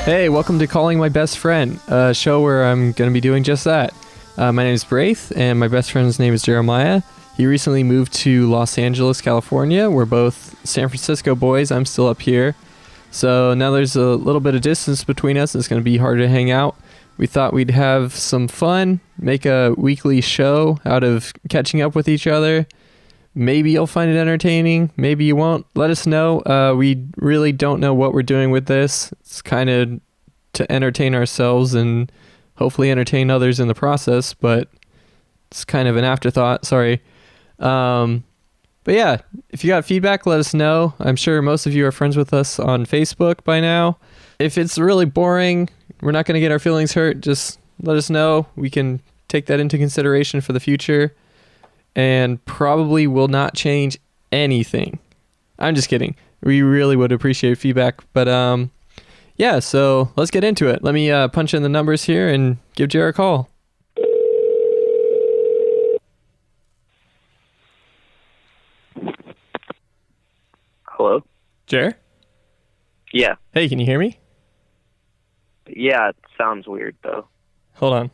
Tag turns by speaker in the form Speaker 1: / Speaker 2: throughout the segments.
Speaker 1: Hey, welcome to Calling My Best Friend, a show where I'm going to be doing just that. My name is Braith, and my best friend's name is Jeremiah. He recently moved to Los Angeles, California. We're both San Francisco boys. I'm still up here. So now there's a little bit of distance between us. It's going to be hard to hang out. We thought we'd have some fun, make a weekly show out of catching up with each other. Maybe you'll find it entertaining. Maybe you won't. Let us know. We really don't know what we're doing with this. It's kind of to entertain ourselves and hopefully entertain others in the process, but it's kind of an afterthought. Sorry. But yeah, if you got feedback, let us know. I'm sure most of you are friends with us on Facebook by now. If it's really boring, we're not going to get our feelings hurt. Just let us know. We can take that into consideration for the future. And probably will not change anything. I'm just kidding. We really would appreciate feedback. But yeah, so let's get into it. Let me punch in the numbers here and give Jer a call.
Speaker 2: Hello?
Speaker 1: Jer?
Speaker 2: Yeah.
Speaker 1: Hey, can you hear me?
Speaker 2: Yeah, it sounds weird, though.
Speaker 1: Hold on.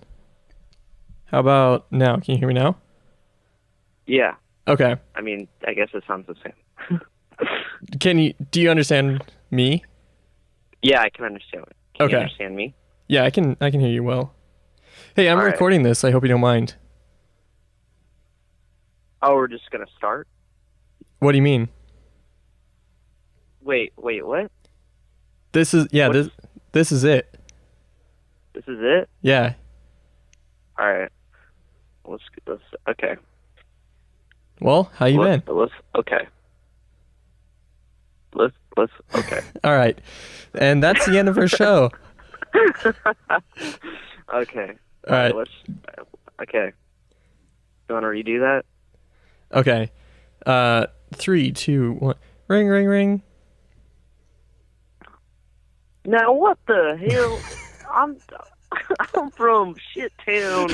Speaker 1: How about now? Can you hear me now?
Speaker 2: Yeah.
Speaker 1: Okay.
Speaker 2: I mean, I guess it sounds the same.
Speaker 1: Do you understand me?
Speaker 2: Yeah, I can understand it. Can
Speaker 1: Okay.
Speaker 2: you understand me?
Speaker 1: Yeah, I can hear you well. Hey, I'm
Speaker 2: All right.
Speaker 1: recording this. I hope you don't mind.
Speaker 2: Oh, we're just going to start?
Speaker 1: What do you mean?
Speaker 2: Wait, what?
Speaker 1: This is this is it.
Speaker 2: This is it?
Speaker 1: Yeah.
Speaker 2: All right. Let's okay.
Speaker 1: Well, how you been?
Speaker 2: Okay. Okay.
Speaker 1: All right. And that's the end of our show.
Speaker 2: Okay.
Speaker 1: All right.
Speaker 2: Okay. You want to redo that?
Speaker 1: Okay. 3, 2, 1. Ring, ring, ring.
Speaker 2: Now, what the hell? I'm from Shit Town.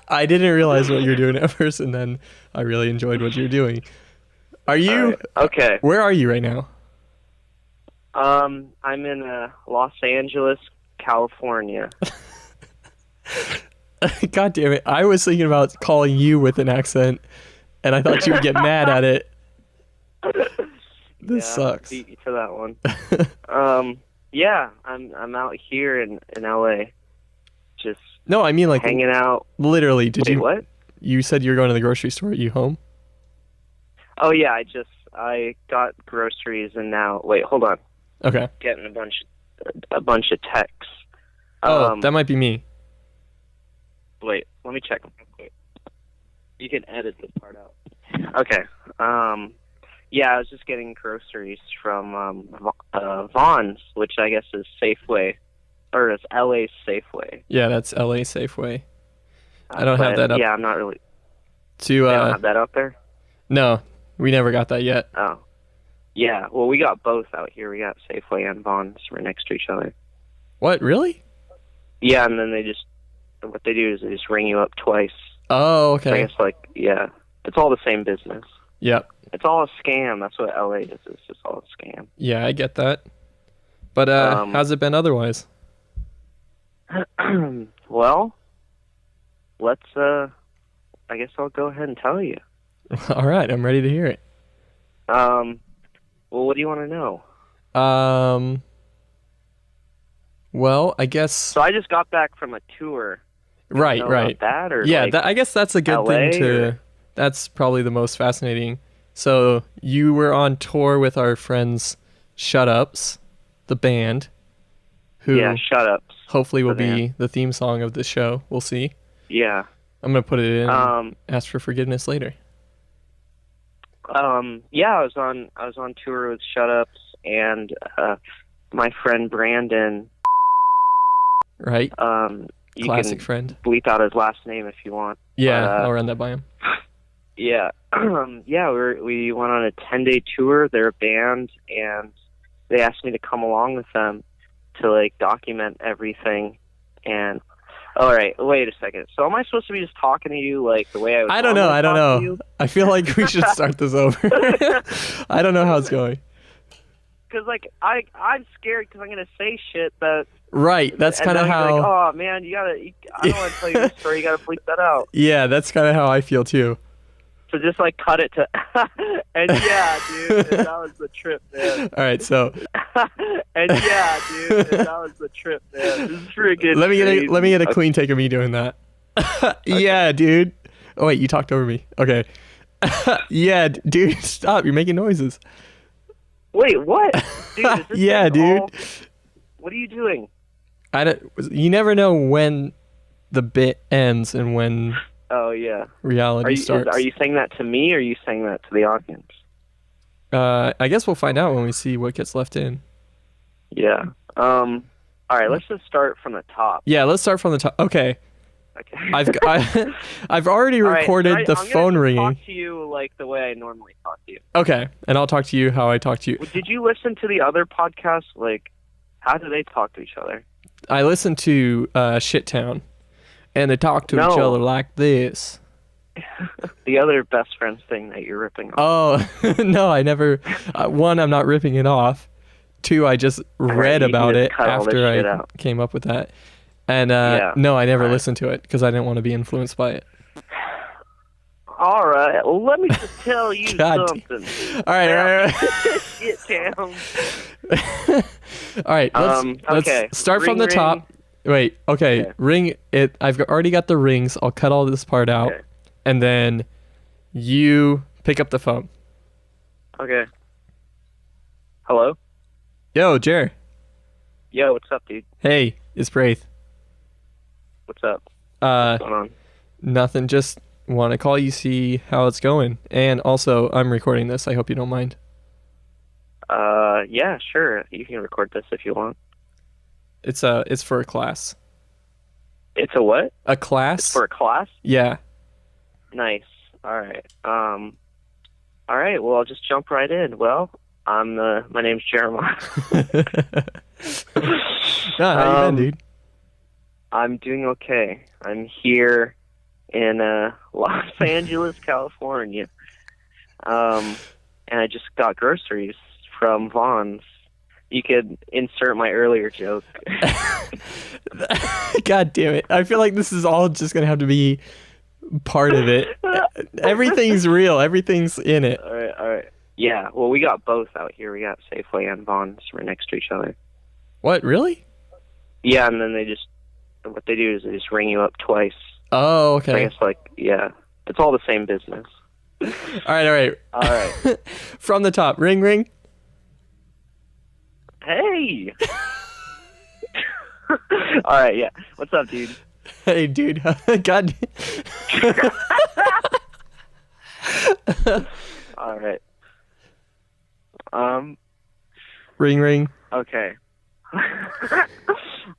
Speaker 1: I didn't realize what you were doing at first, and then I really enjoyed what you were doing. Are you...
Speaker 2: Right. Okay.
Speaker 1: Where are you right now?
Speaker 2: I'm in Los Angeles, California.
Speaker 1: God damn it. I was thinking about calling you with an accent, and I thought you would get mad at it. This sucks.
Speaker 2: Beat you to that one. Yeah, I'm out here in LA. Just
Speaker 1: No, I mean like
Speaker 2: hanging out.
Speaker 1: Literally,
Speaker 2: What?
Speaker 1: You said you were going to the grocery store. Are you home?
Speaker 2: Oh yeah, I got groceries and now wait, hold on.
Speaker 1: Okay.
Speaker 2: Getting a bunch of texts.
Speaker 1: That might be me.
Speaker 2: Wait, let me check. You can edit this part out. Okay. Yeah, I was just getting groceries from Vaughn's, which I guess is Safeway, or it's LA's Safeway.
Speaker 1: Yeah, that's LA Safeway. I don't have that up.
Speaker 2: Yeah, I'm not really.
Speaker 1: They
Speaker 2: don't have that out there?
Speaker 1: No, we never got that yet.
Speaker 2: Oh. Yeah, well, we got both out here. We got Safeway and Vaughn's right next to each other.
Speaker 1: What, really?
Speaker 2: Yeah, and then what they do is they just ring you up twice.
Speaker 1: Oh, okay.
Speaker 2: I guess, yeah, it's all the same business.
Speaker 1: Yep.
Speaker 2: It's all a scam. That's what LA is. It's just all a scam.
Speaker 1: Yeah, I get that. But how's it been otherwise?
Speaker 2: Well, let's, I guess I'll go ahead and tell you.
Speaker 1: All right, I'm ready to hear it.
Speaker 2: Well, what do you want to know?
Speaker 1: Well, I guess...
Speaker 2: So I just got back from a tour.
Speaker 1: Right.
Speaker 2: About that, or
Speaker 1: yeah,
Speaker 2: like
Speaker 1: I guess that's a good
Speaker 2: LA,
Speaker 1: thing to... That's probably the most fascinating. So you were on tour with our friends Shut Ups, the band, who
Speaker 2: Shut Ups.
Speaker 1: Hopefully will be the theme song of the show. We'll see.
Speaker 2: Yeah.
Speaker 1: I'm going to put it in and ask for forgiveness later.
Speaker 2: Yeah, I was on tour with Shut Ups and my friend Brandon.
Speaker 1: Right.
Speaker 2: You
Speaker 1: Classic
Speaker 2: can
Speaker 1: friend.
Speaker 2: Bleep out his last name if you want.
Speaker 1: Yeah, I'll run that by him.
Speaker 2: Yeah. Yeah, we went on a 10-day tour. They're a band, and they asked me to come along with them to, like, document everything. And, all right, wait a second. So am I supposed to be just talking to you, like, the way I was
Speaker 1: I don't know. I feel like we should start this over. I don't know how it's going.
Speaker 2: like I'm scared because I'm gonna say shit that.
Speaker 1: Right. That's kind of how.
Speaker 2: Like, oh man, I don't want to tell you this story. You gotta bleep that out.
Speaker 1: Yeah, that's kind of how I feel too.
Speaker 2: So just like cut it to, and yeah, dude, that was the trip, man.
Speaker 1: All right, so.
Speaker 2: And yeah, dude, that was the trip, man. This is freaking.
Speaker 1: Let me get a clean take of me doing that. Yeah, dude. Oh wait, you talked over me. Okay. Yeah, dude, stop! You're making noises.
Speaker 2: Wait, what? Dude, is this
Speaker 1: yeah, dude.
Speaker 2: What are you doing?
Speaker 1: You never know when the bit ends and when.
Speaker 2: Oh yeah.
Speaker 1: Reality starts.
Speaker 2: Are you saying that to me, or are you saying that to the audience?
Speaker 1: I guess we'll find out when we see what gets left in.
Speaker 2: Yeah. All right. Let's just start from the top.
Speaker 1: Yeah, let's start from the top. Okay. I've already recorded the phone ringing.
Speaker 2: I'm talk to you like the way I normally talk to you.
Speaker 1: Okay, and I'll talk to you how I talk to you.
Speaker 2: Did you listen to the other podcasts? Like, how do they talk to each other?
Speaker 1: I listened to Shittown, and they talk to each other like this.
Speaker 2: The other best friends thing that you're ripping off.
Speaker 1: Oh, no, I never. One, I'm not ripping it off. Two, I just read about it after I came up with that. And no, I never listened to it because I didn't want to be influenced by it.
Speaker 2: All right, well, let me just tell you something.
Speaker 1: All right.
Speaker 2: Shit, Tam.
Speaker 1: All right, let's start from the top. Wait, okay, ring it. I've already got the rings. I'll cut all this part out, and then you pick up the phone.
Speaker 2: Okay. Hello?
Speaker 1: Yo, Jer.
Speaker 2: Yo, what's up, dude?
Speaker 1: Hey, it's Braith.
Speaker 2: What's up? What's going on?
Speaker 1: Nothing. Just want to call you, see how it's going. And also, I'm recording this. I hope you don't mind.
Speaker 2: Yeah, sure. You can record this if you want.
Speaker 1: It's for a class.
Speaker 2: It's a what?
Speaker 1: A class.
Speaker 2: It's for a class?
Speaker 1: Yeah.
Speaker 2: Nice. All right. All right. Well, I'll just jump right in. Well, my name's Jeremiah.
Speaker 1: How you been, dude?
Speaker 2: I'm doing okay. I'm here in Los Angeles, California. And I just got groceries from Vaughn's. You could insert my earlier joke.
Speaker 1: God damn it. I feel like this is all just going to have to be part of it. Everything's real. Everything's in it.
Speaker 2: All right. Yeah, well, we got both out here. We got Safeway and Vaughn's right next to each other.
Speaker 1: What, really?
Speaker 2: Yeah, and then what they do is they just ring you up twice.
Speaker 1: Oh, okay.
Speaker 2: So I guess, yeah, it's all the same business.
Speaker 1: All right. From the top, ring, ring.
Speaker 2: Hey! All right, yeah. What's up, dude?
Speaker 1: Hey, dude. God.
Speaker 2: All right.
Speaker 1: Ring, ring.
Speaker 2: Okay.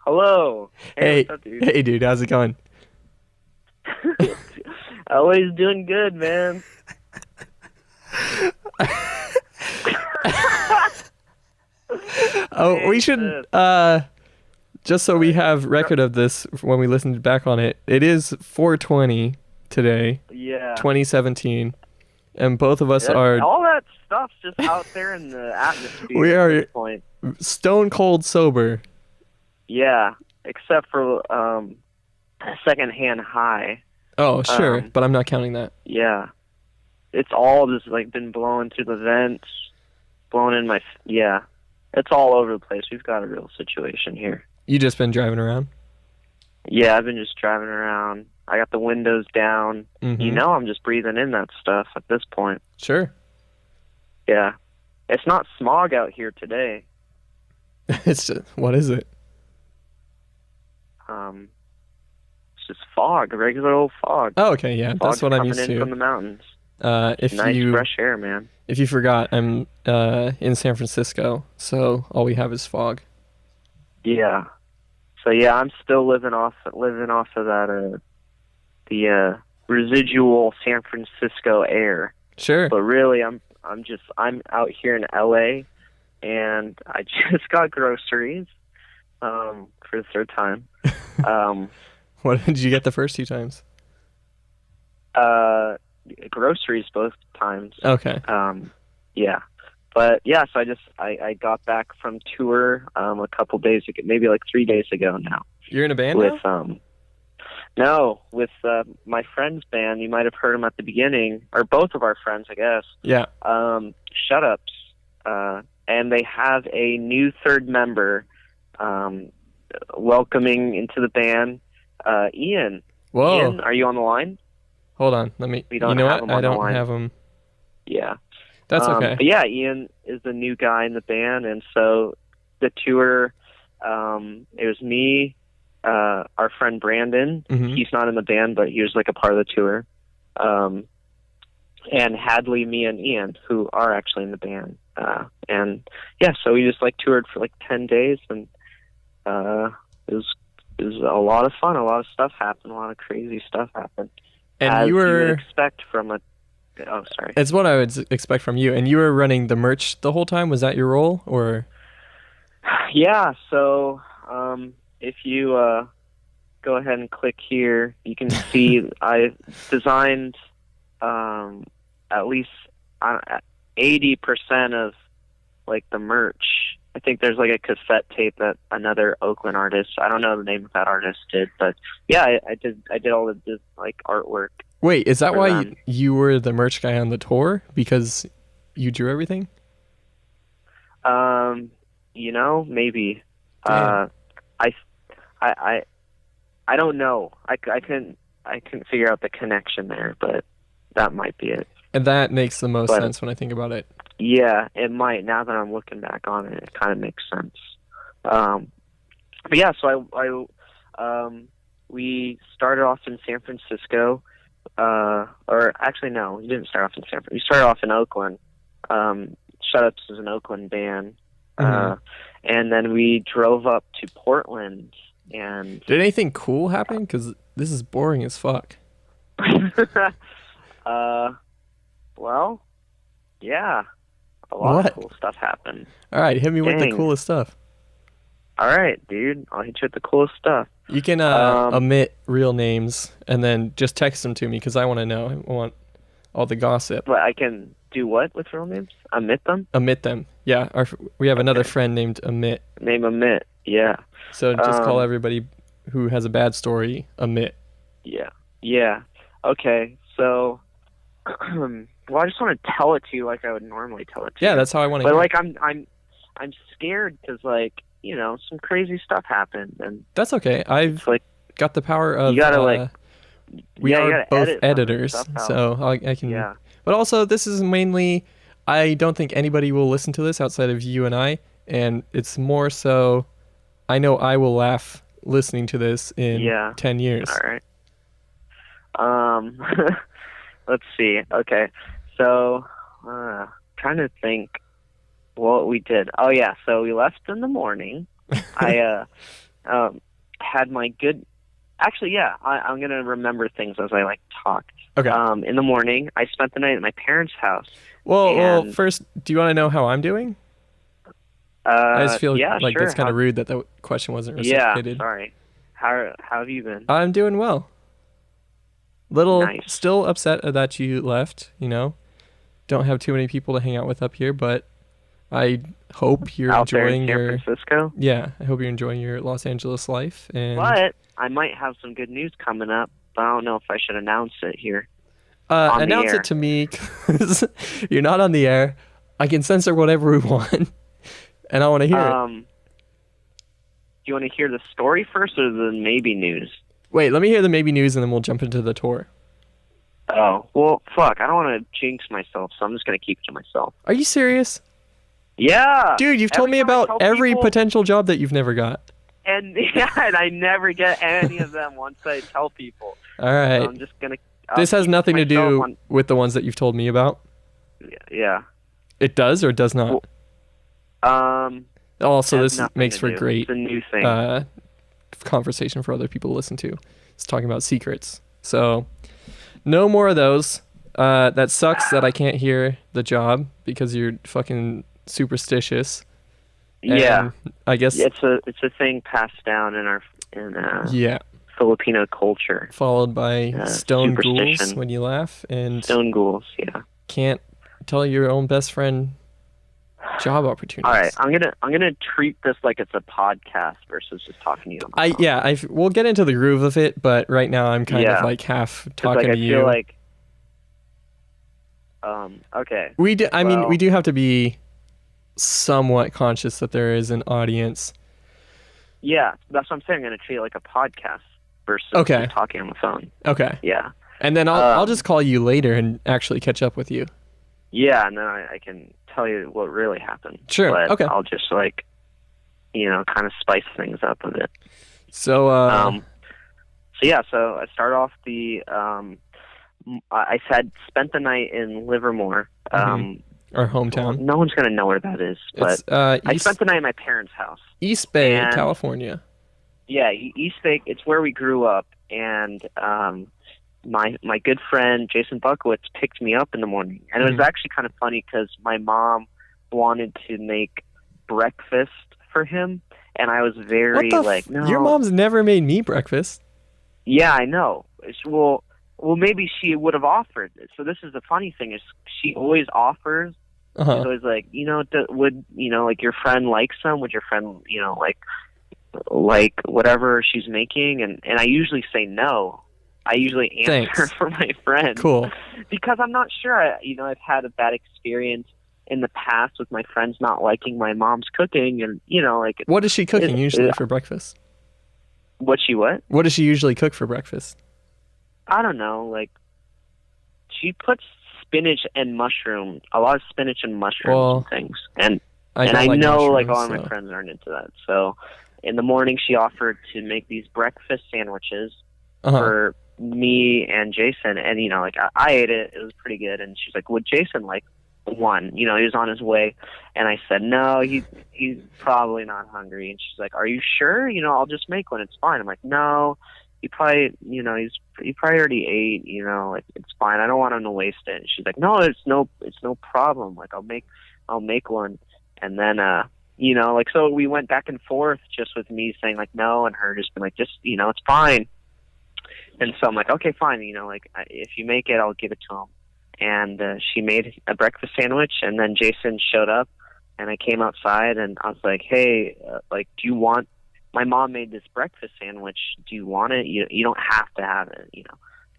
Speaker 2: Hello.
Speaker 1: Hey,
Speaker 2: what's up, dude?
Speaker 1: Hey, dude. How's it going?
Speaker 2: Always doing good, man.
Speaker 1: Oh, we should, just so we have record of this when we listen back on it, it is 4/20 today.
Speaker 2: Yeah.
Speaker 1: 2017. And both of us are...
Speaker 2: All that stuff's just out there in the atmosphere
Speaker 1: we are
Speaker 2: at this point.
Speaker 1: Stone cold sober.
Speaker 2: Yeah, except for a secondhand high.
Speaker 1: Oh, sure, but I'm not counting that.
Speaker 2: Yeah. It's all just, been blowing through the vents, blowing in my... Yeah. It's all over the place. We've got a real situation here.
Speaker 1: You just been driving around?
Speaker 2: Yeah, I've been just driving around. I got the windows down.
Speaker 1: Mm-hmm.
Speaker 2: I'm just breathing in that stuff at this point.
Speaker 1: Sure.
Speaker 2: Yeah. It's not smog out here today.
Speaker 1: It's just, what is it?
Speaker 2: It's just fog, regular old fog.
Speaker 1: Oh, okay, yeah, that's what I'm used to.
Speaker 2: Coming in from the mountains.
Speaker 1: Nice
Speaker 2: fresh air, man.
Speaker 1: If you forgot, I'm in San Francisco, so all we have is fog.
Speaker 2: Yeah. So yeah, I'm still living off of that the residual San Francisco air.
Speaker 1: Sure.
Speaker 2: But really, I'm out here in LA, and I just got groceries for the third time.
Speaker 1: What did you get the first two times?
Speaker 2: Groceries both times.
Speaker 1: Okay.
Speaker 2: Yeah. But yeah, so I got back from tour a couple days ago, maybe like 3 days ago now.
Speaker 1: You're in a band
Speaker 2: with
Speaker 1: now?
Speaker 2: No, with my friend's band. You might have heard them at the beginning, or both of our friends, I guess.
Speaker 1: Yeah.
Speaker 2: Shut Ups, and they have a new third member welcoming into the band, Ian.
Speaker 1: Whoa.
Speaker 2: Ian, are you on the line?
Speaker 1: Hold on. Let me.
Speaker 2: We don't
Speaker 1: you know
Speaker 2: have
Speaker 1: what?
Speaker 2: him on
Speaker 1: I
Speaker 2: the
Speaker 1: don't
Speaker 2: line.
Speaker 1: have him.
Speaker 2: Yeah.
Speaker 1: That's okay.
Speaker 2: But yeah, Ian is the new guy in the band, and so the tour, it was me, our friend Brandon.
Speaker 1: Mhm.
Speaker 2: He's not in the band, but he was like a part of the tour. And Hadley, me, and Ian, who are actually in the band. And yeah, so we just like toured for like 10 days, and it was a lot of fun. A lot of stuff happened. A lot of crazy stuff happened.
Speaker 1: And
Speaker 2: as
Speaker 1: you were.
Speaker 2: would expect from a. Oh, sorry.
Speaker 1: It's what I would expect from you. And you were running the merch the whole time. Was that your role, or?
Speaker 2: Yeah. So if you go ahead and click here, you can see I designed at least 80% of like the merch. I think there's like a cassette tape that another Oakland artist, I don't know the name of that artist, did, but yeah, I did all of this like artwork.
Speaker 1: Wait, is that
Speaker 2: for
Speaker 1: why
Speaker 2: them.
Speaker 1: you were the merch guy on the tour? Because you drew everything?
Speaker 2: Maybe.
Speaker 1: Damn.
Speaker 2: I don't know. I couldn't figure out the connection there, but that might be it.
Speaker 1: And that makes the most
Speaker 2: But-
Speaker 1: sense when I think about it.
Speaker 2: Yeah, it might. Now that I'm looking back on it, it kind of makes sense. But yeah, so we started off in San Francisco, or actually no, we didn't start off in San Francisco. We started off in Oakland. Shut Ups is an Oakland band,
Speaker 1: Mhm.
Speaker 2: and then we drove up to Portland. And
Speaker 1: Did anything cool happen? Because this is boring as fuck.
Speaker 2: well, yeah, a lot
Speaker 1: What?
Speaker 2: of cool stuff happened.
Speaker 1: All right, hit me with the
Speaker 2: Dang.
Speaker 1: coolest stuff.
Speaker 2: All right, dude, I'll hit you with the coolest stuff.
Speaker 1: You can omit real names and then just text them to me because I want to know. I want all the gossip.
Speaker 2: But I can do what with real names? Omit them?
Speaker 1: Omit them. Yeah, we have another
Speaker 2: Okay.
Speaker 1: friend named Omit.
Speaker 2: Name omit. Yeah.
Speaker 1: So just call everybody who has a bad story Omit.
Speaker 2: Yeah. Yeah. Okay. So, well, I just want to tell it to you like I would normally tell it to you.
Speaker 1: Yeah, that's how I want to
Speaker 2: But
Speaker 1: hear.
Speaker 2: like I'm scared because like some crazy stuff happened, and
Speaker 1: That's okay. I've
Speaker 2: it's like
Speaker 1: got the power of.
Speaker 2: You gotta,
Speaker 1: we
Speaker 2: you
Speaker 1: are
Speaker 2: gotta
Speaker 1: both
Speaker 2: edit some of this
Speaker 1: editors,
Speaker 2: stuff out.
Speaker 1: so I can.
Speaker 2: yeah.
Speaker 1: But also, this is mainly. I don't think anybody will listen to this outside of you and I, and it's more so. I know I will laugh listening to this in
Speaker 2: Yeah.
Speaker 1: 10 years.
Speaker 2: All right. Let's see. Okay. So, trying to think what we did. Oh yeah. So we left in the morning. I had my good. Actually, yeah. I'm gonna remember things as I like talk.
Speaker 1: Okay.
Speaker 2: In the morning, I spent the night at my parents' house.
Speaker 1: Well,
Speaker 2: and-
Speaker 1: first, do you want to know how I'm doing? I just feel
Speaker 2: yeah,
Speaker 1: like
Speaker 2: sure.
Speaker 1: that's kind of rude that the question wasn't
Speaker 2: Yeah.
Speaker 1: reciprocated.
Speaker 2: Sorry. How have you been?
Speaker 1: I'm doing well. Little
Speaker 2: Nice.
Speaker 1: still upset that you left, Don't have too many people to hang out with up here, but I hope you're
Speaker 2: Out there
Speaker 1: enjoying
Speaker 2: in San
Speaker 1: your
Speaker 2: Francisco.
Speaker 1: Yeah, I hope you're enjoying your Los Angeles life and
Speaker 2: But I might have some good news coming up, but I don't know if I should announce it here. on the
Speaker 1: announce
Speaker 2: air.
Speaker 1: it to me cuz you're not on the air. I can censor whatever we want. And I want to hear it.
Speaker 2: Do you want to hear the story first or the maybe news?
Speaker 1: Wait, let me hear the maybe news and then we'll jump into the tour.
Speaker 2: Oh, well, fuck. I don't want to jinx myself, so I'm just going to keep it to myself.
Speaker 1: Are you serious?
Speaker 2: Yeah.
Speaker 1: Dude, you've told
Speaker 2: Every
Speaker 1: me
Speaker 2: time I
Speaker 1: about
Speaker 2: tell
Speaker 1: every
Speaker 2: people-
Speaker 1: potential job that you've never got.
Speaker 2: And I never get any of them once I tell people.
Speaker 1: All right.
Speaker 2: So I'm just going to...
Speaker 1: This has nothing to do with the ones that you've told me about.
Speaker 2: Yeah.
Speaker 1: It does or does not? Also,
Speaker 2: has
Speaker 1: this
Speaker 2: nothing
Speaker 1: makes
Speaker 2: to
Speaker 1: for
Speaker 2: do.
Speaker 1: great
Speaker 2: It's a new thing.
Speaker 1: conversation for other people to listen to. It's talking about secrets. So, no more of those. That sucks that I can't hear the job because you're fucking superstitious.
Speaker 2: Yeah.
Speaker 1: And I guess
Speaker 2: It's a thing passed down in our
Speaker 1: yeah.
Speaker 2: Filipino culture.
Speaker 1: Followed by stone ghouls
Speaker 2: superstition.
Speaker 1: when you laugh and
Speaker 2: Stone ghouls, yeah.
Speaker 1: can't tell your own best friend job opportunities.
Speaker 2: All right, I'm gonna treat this like it's a podcast versus just talking to you. On the phone.
Speaker 1: We'll get into the groove of it, but right now I'm kind of
Speaker 2: Yeah.
Speaker 1: like half
Speaker 2: 'Cause,
Speaker 1: talking
Speaker 2: like,
Speaker 1: to
Speaker 2: I
Speaker 1: you.
Speaker 2: feel like, okay.
Speaker 1: We do. I mean,
Speaker 2: Well-
Speaker 1: we do have to be somewhat conscious that there is an audience.
Speaker 2: Yeah, that's what I'm saying. I'm gonna treat it like a podcast versus
Speaker 1: Okay.
Speaker 2: just talking on the phone.
Speaker 1: Okay.
Speaker 2: Yeah.
Speaker 1: And then I'll just call you later and actually catch up with you.
Speaker 2: Yeah, and then I can tell you what really happened.
Speaker 1: Sure,
Speaker 2: But
Speaker 1: okay.
Speaker 2: I'll just like, kind of spice things up a bit.
Speaker 1: So,
Speaker 2: So I start off I said spent the night in Livermore.
Speaker 1: our hometown.
Speaker 2: No one's gonna know where that is, but
Speaker 1: It's
Speaker 2: I spent the night at my parents' house.
Speaker 1: East Bay,
Speaker 2: and-
Speaker 1: California.
Speaker 2: Yeah, East Bay. It's where we grew up, and my good friend Jason Buckowitz picked me up in the morning, and it was actually kind of funny because my mom wanted to make breakfast for him, and I was very like, no.
Speaker 1: Your mom's never made me breakfast.
Speaker 2: Yeah, I know. Well, maybe she would have offered it. So this is the funny thing is she always offers.
Speaker 1: Uh-huh.
Speaker 2: She's always like, would like your friend like some? Would your friend, like whatever she's making? And I usually say no. I usually answer
Speaker 1: Thanks.
Speaker 2: for my friend.
Speaker 1: Cool.
Speaker 2: Because I'm not sure. I've had a bad experience in the past with my friends not liking my mom's cooking, and
Speaker 1: What is she cooking usually for breakfast?
Speaker 2: What she what?
Speaker 1: What does she usually cook for breakfast?
Speaker 2: I don't know. Like she puts spinach and mushroom, a lot of spinach and mushrooms and things, and I
Speaker 1: don't
Speaker 2: know
Speaker 1: like
Speaker 2: all of
Speaker 1: mushrooms,
Speaker 2: my friends aren't into that. So in the morning, she offered to make these breakfast sandwiches for me and Jason, and I ate it. It was pretty good, and she's like, "Would Jason like one?" He was on his way, and I said, "No, he's probably not hungry." And she's like, "Are you sure? I'll just make one. It's fine." I'm like, "No, he probably he probably already ate. It's fine. I don't want him to waste it." And she's like, "No, it's no problem. Like I'll make one." And then so we went back and forth just with me saying like no, and her just being like, just it's fine. And so I'm like, okay, fine. If you make it, I'll give it to him. And she made a breakfast sandwich, and then Jason showed up, and I came outside, and I was like, hey, do you want? My mom made this breakfast sandwich. Do you want it? You don't have to have it. You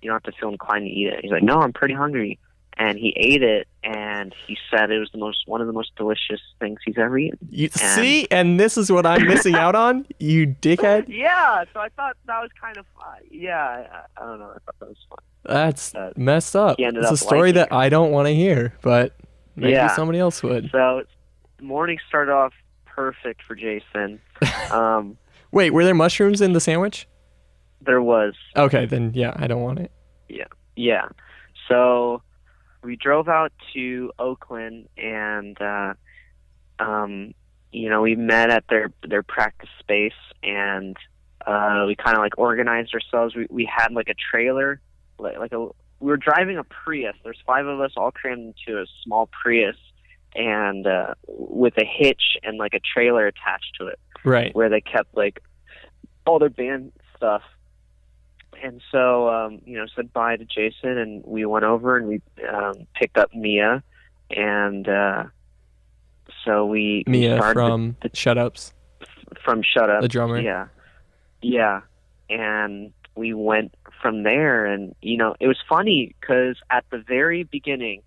Speaker 2: don't have to feel inclined to eat it. He's like, no, I'm pretty hungry. And he ate it, and he said it was one of the most delicious things he's ever eaten.
Speaker 1: See, and this is what I'm missing out on, you dickhead.
Speaker 2: Yeah, so I thought that was kind of fun. Yeah, I don't know. I thought that was fun.
Speaker 1: That's messed up.
Speaker 2: Ended
Speaker 1: It's a
Speaker 2: up
Speaker 1: story that
Speaker 2: liking it.
Speaker 1: I don't want to hear, but maybe
Speaker 2: Yeah.
Speaker 1: somebody else would.
Speaker 2: So the morning started off perfect for Jason.
Speaker 1: Wait, were there mushrooms in the sandwich?
Speaker 2: There was.
Speaker 1: Okay, then yeah, I don't want it.
Speaker 2: Yeah. So we drove out to Oakland, and we met at their practice space, and we kind of like organized ourselves. We had like a trailer, we were driving a Prius. There's 5 of us all crammed into a small Prius, and with a hitch and like a trailer attached to it,
Speaker 1: Right.
Speaker 2: where they kept like all their band stuff. And so, said bye to Jason, and we went over and we picked up Mia, and so we started
Speaker 1: from Shut Ups,
Speaker 2: from Shut Up,
Speaker 1: the drummer.
Speaker 2: Yeah, and we went from there, and it was funny because at the very beginning,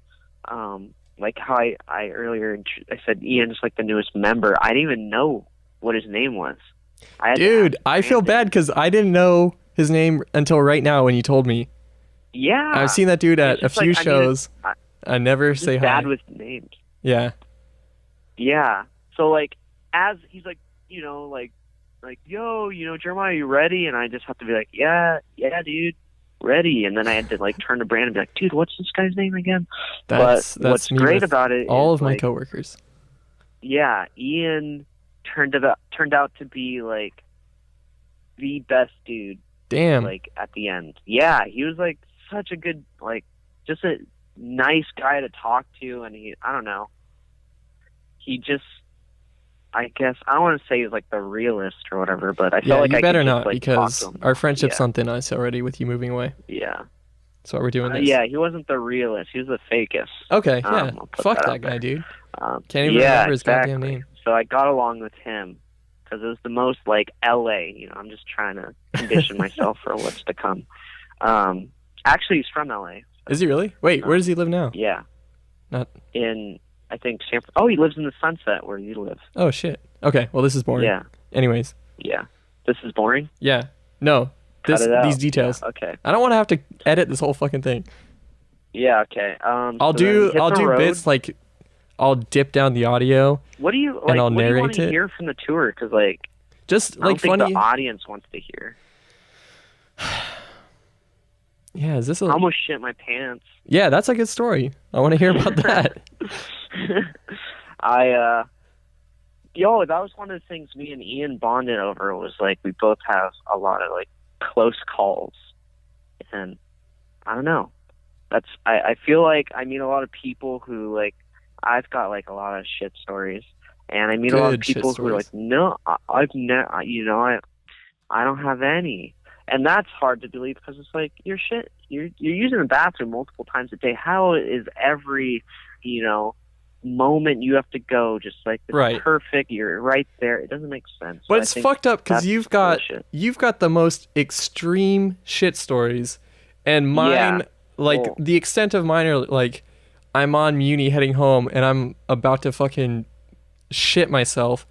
Speaker 2: like how I earlier I said Ian's like the newest member. I didn't even know what his name was.
Speaker 1: Dude, I feel bad because I didn't know his name until right now when you told me.
Speaker 2: Yeah,
Speaker 1: I've seen that dude at a few shows. I never say hi.
Speaker 2: Bad with names.
Speaker 1: Yeah.
Speaker 2: Yeah. So like, as he's like, yo, Jeremiah, you ready? And I just have to be like, yeah, dude, ready. And then I had to like turn to Brandon and be like, dude, what's this guy's name again?
Speaker 1: That's
Speaker 2: what's
Speaker 1: me
Speaker 2: great
Speaker 1: with
Speaker 2: about it
Speaker 1: all
Speaker 2: is,
Speaker 1: of my
Speaker 2: like,
Speaker 1: coworkers.
Speaker 2: Yeah, Ian turned out to be like the best dude.
Speaker 1: Damn.
Speaker 2: Like at the end. Yeah, he was like such a good, like just a nice guy to talk to, and I don't know. He just, I guess I don't want to say he's like the realist or whatever, but I felt like
Speaker 1: you
Speaker 2: I
Speaker 1: better
Speaker 2: could
Speaker 1: not
Speaker 2: just, like,
Speaker 1: because
Speaker 2: talk to him.
Speaker 1: our friendship's on thin ice already with you moving away.
Speaker 2: Yeah.
Speaker 1: That's why we're doing this.
Speaker 2: Yeah, he wasn't the realist. He was the fakest.
Speaker 1: Okay, yeah.
Speaker 2: I'll put
Speaker 1: Fuck
Speaker 2: that
Speaker 1: that
Speaker 2: out
Speaker 1: guy,
Speaker 2: there.
Speaker 1: dude. Can't even remember his goddamn name.
Speaker 2: So I got along with him because it was the most like LA. I'm just trying to condition myself for what's to come. Actually, he's from LA.
Speaker 1: Is he really? Wait, where does he live now?
Speaker 2: Yeah.
Speaker 1: Not
Speaker 2: in, I think, Oh, he lives in the Sunset where you live.
Speaker 1: Oh, shit. Okay, well, this is boring.
Speaker 2: Yeah.
Speaker 1: Anyways.
Speaker 2: Yeah. This is boring?
Speaker 1: Yeah. No. These details.
Speaker 2: Yeah, okay.
Speaker 1: I don't want to have to edit this whole fucking thing.
Speaker 2: Yeah, okay.
Speaker 1: I'll do bits like I'll dip down the audio.
Speaker 2: What do you
Speaker 1: and I'll
Speaker 2: what do you
Speaker 1: narrate
Speaker 2: want to
Speaker 1: it.
Speaker 2: hear from the tour? Because I don't think
Speaker 1: funny.
Speaker 2: the audience wants to hear.
Speaker 1: Yeah, is this
Speaker 2: I almost shit my pants.
Speaker 1: Yeah, that's a good story. I want to hear about that.
Speaker 2: That was one of the things me and Ian bonded over, was like we both have a lot of like close calls, and I don't know. I feel like I meet a lot of people who like, I've got like a lot of shit stories, and I meet a lot of people who are like, no, I've never, I don't have any. And that's hard to believe because it's like, you're using the bathroom multiple times a day. How is every, moment you have to go just like perfect? You're right there. It doesn't make sense.
Speaker 1: But it's fucked up because you've got the most extreme shit stories, and mine, the extent of mine are like, I'm on Muni heading home and I'm about to fucking shit myself,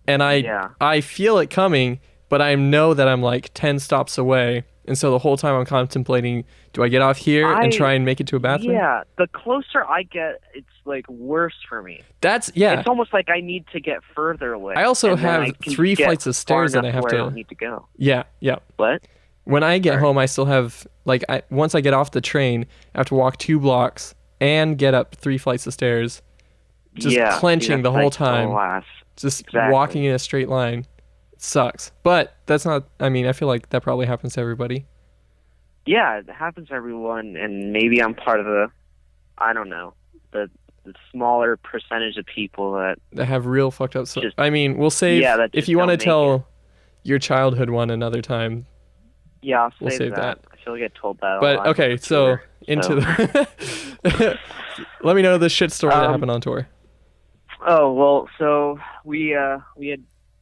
Speaker 1: and I feel it coming. But I know that I'm like 10 stops away. And so the whole time I'm contemplating, do I get off here and try and make it to a bathroom?
Speaker 2: Yeah, the closer I get, it's like worse for me.
Speaker 1: It's
Speaker 2: almost like I need to get further away.
Speaker 1: I also have 3 flights of stairs that I have to...
Speaker 2: I don't need to go.
Speaker 1: Yeah.
Speaker 2: What?
Speaker 1: When I get home, I still have, once I get off the train, I have to walk 2 blocks and get up 3 flights of stairs. Just clenching the whole time. Just walking in a straight line. Sucks, but that's not, I feel like that probably happens to everybody.
Speaker 2: Yeah, it happens to everyone, and maybe I'm part of the smaller percentage of people that
Speaker 1: have real fucked up stuff. We'll save, if you want to tell your childhood one another time.
Speaker 2: Yeah, we'll save that. I feel like I told that
Speaker 1: but okay, so into the let me know the shit story that happened on tour.
Speaker 2: Oh, well, so we had,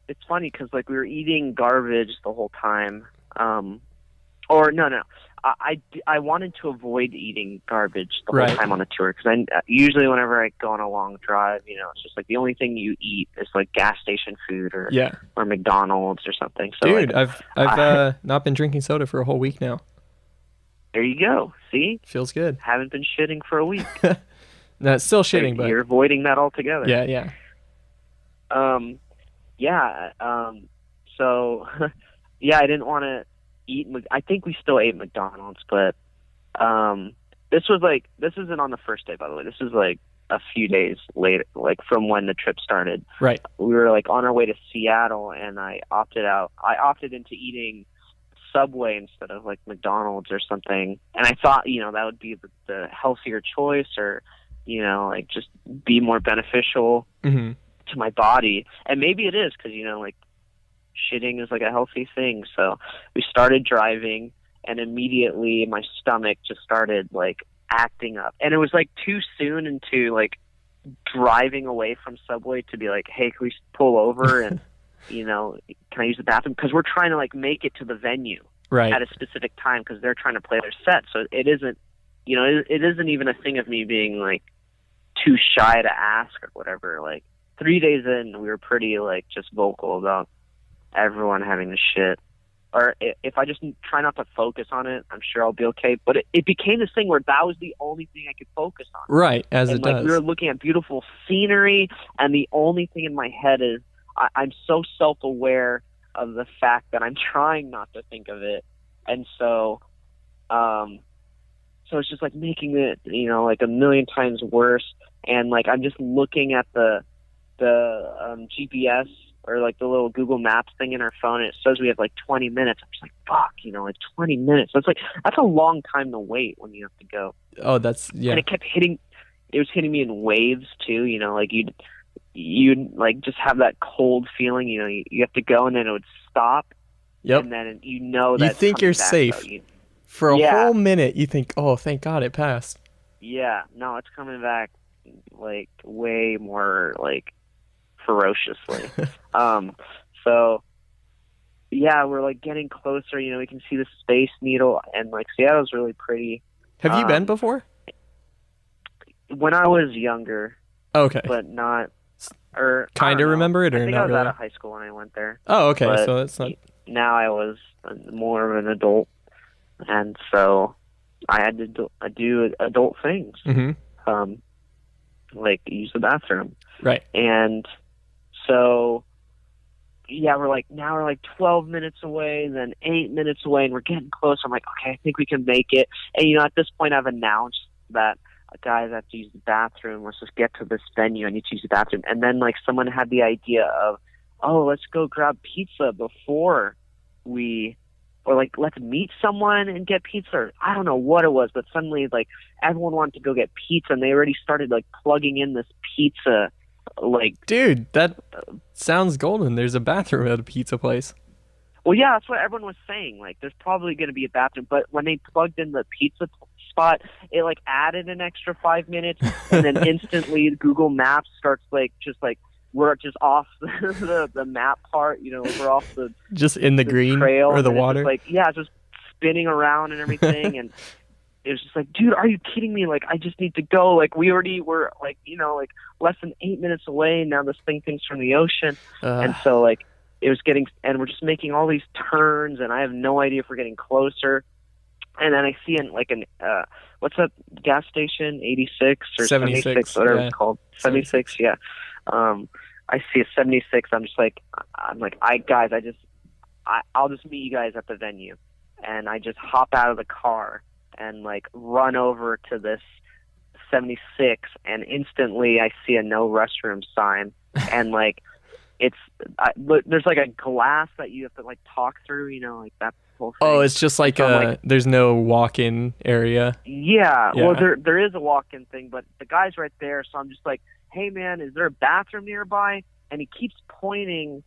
Speaker 2: it's funny because like we were eating garbage the whole time. I wanted to avoid eating garbage the whole time on the tour, because usually whenever I go on a long drive, it's just like the only thing you eat is like gas station food or McDonald's or something. So
Speaker 1: dude, I've not been drinking soda for a whole week now.
Speaker 2: There you go. See,
Speaker 1: feels good.
Speaker 2: Haven't been shitting for a week.
Speaker 1: No, it's still shitting, but
Speaker 2: you're avoiding that altogether.
Speaker 1: Yeah.
Speaker 2: So, I didn't want to eat. I think we still ate McDonald's, but this isn't on the first day, by the way. This is like a few days later, like from when the trip started.
Speaker 1: Right.
Speaker 2: We were like on our way to Seattle, and I opted into eating Subway instead of like McDonald's or something. And I thought, that would be the healthier choice, or, like just be more beneficial to my body. And maybe it is, because, like, shitting is like a healthy thing. So we started driving, and immediately my stomach just started like acting up, and it was like too soon into like driving away from Subway to be like, hey, can we pull over and can I use the bathroom, because we're trying to like make it to the venue at a specific time, because they're trying to play their set. So it isn't it isn't even a thing of me being like too shy to ask or whatever. Like 3 days in, we were pretty like just vocal about everyone having the shit. Or if I just try not to focus on it, I'm sure I'll be okay. But it became this thing where that was the only thing I could focus on.
Speaker 1: Right, as it does.
Speaker 2: We were looking at beautiful scenery, and the only thing in my head is I'm so self-aware of the fact that I'm trying not to think of it. And so it's just like making it, like a million times worse. And like I'm just looking at the GPS, or like the little Google Maps thing in our phone, and it says we have like 20 minutes. I'm just like, fuck, like 20 minutes. So it's like, that's a long time to wait when you have to go.
Speaker 1: Oh, that's, yeah.
Speaker 2: And it was hitting me in waves too, like you'd like just have that cold feeling, you have to go, and then it would stop.
Speaker 1: Yep.
Speaker 2: And then that
Speaker 1: you think you're safe. For a whole minute, you think, oh, thank God it passed.
Speaker 2: Yeah, no, it's coming back. like way more like ferociously. So yeah, we're like getting closer. You know, we can see the Space Needle, and like Seattle's really pretty.
Speaker 1: Have you been before?
Speaker 2: When I was younger,
Speaker 1: Okay.
Speaker 2: but not. Or
Speaker 1: kind of remember it, or
Speaker 2: I think
Speaker 1: not
Speaker 2: I was
Speaker 1: really?
Speaker 2: out of high school when I went there.
Speaker 1: Oh, okay.
Speaker 2: But
Speaker 1: So it's not.
Speaker 2: Now I was more of an adult, and so I had to do adult things, like use the bathroom.
Speaker 1: Right.
Speaker 2: And so, yeah, we're like 12 minutes away, then 8 minutes away, and we're getting close. I'm like, okay, I think we can make it. And you know, at this point, I've announced that, guys, I have to use the bathroom. Let's just get to this venue. I need to use the bathroom. And then like someone had the idea of, oh, let's go grab pizza before or like let's meet someone and get pizza. Or, I don't know what it was, but suddenly like everyone wanted to go get pizza, and they already started like plugging in this pizza. Like,
Speaker 1: dude, that sounds golden. There's a bathroom at a pizza place.
Speaker 2: Well, yeah, that's what everyone was saying. Like, there's probably going to be a bathroom, but when they plugged in the pizza spot, it like added an extra 5 minutes, and then instantly Google Maps starts like we're just off the map part. You know, we're off the
Speaker 1: just in the green
Speaker 2: trail
Speaker 1: or the water.
Speaker 2: Just spinning around and everything, and it was just like, dude, are you kidding me? Like, I just need to go. Like, we already were like, you know, like less than 8 minutes away, and now this thing thinks from the ocean, and so like it was getting, and we're just making all these turns, and I have no idea if we're getting closer. And then I see what's that gas station? 86 or 76, whatever it's called. 76, yeah. I see a 76. I'm like, I'll just meet you guys at the venue. And I just hop out of the car and like run over to this 76, and instantly I see a no restroom sign, and like there's like a glass that you have to like talk through, you know, like that whole thing.
Speaker 1: Oh, it's just like there's no walk-in area.
Speaker 2: Yeah. Well, there is a walk-in thing, but the guy's right there, so I'm just like, hey man, is there a bathroom nearby? And he keeps pointing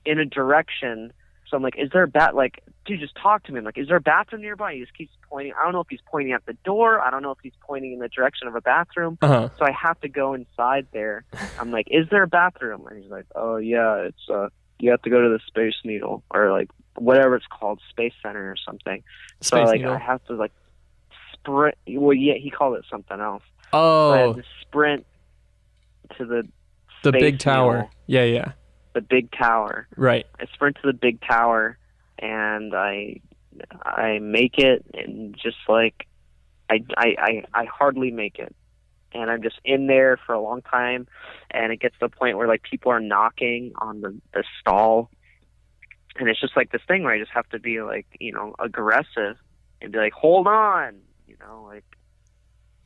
Speaker 2: in a direction. So I'm like, is there dude, just talk to me. I'm like, is there a bathroom nearby? He just keeps pointing. I don't know if he's pointing at the door. I don't know if he's pointing in the direction of a bathroom. So I have to go inside there. I'm like, is there a bathroom? And he's like, oh yeah, it's you have to go to the Space Needle, or like whatever it's called, Space Center or something. So like Needle. I have to like sprint. Well, yeah, he called it something else.
Speaker 1: Oh.
Speaker 2: So I had to sprint to the
Speaker 1: big tower.
Speaker 2: Needle.
Speaker 1: Yeah.
Speaker 2: The big tower.
Speaker 1: Right.
Speaker 2: I sprint to the big tower, and I make it, and just like I hardly make it, and I'm just in there for a long time, and it gets to the point where like people are knocking on the stall, and it's just like this thing where I just have to be like, you know, aggressive and be like, hold on, you know, like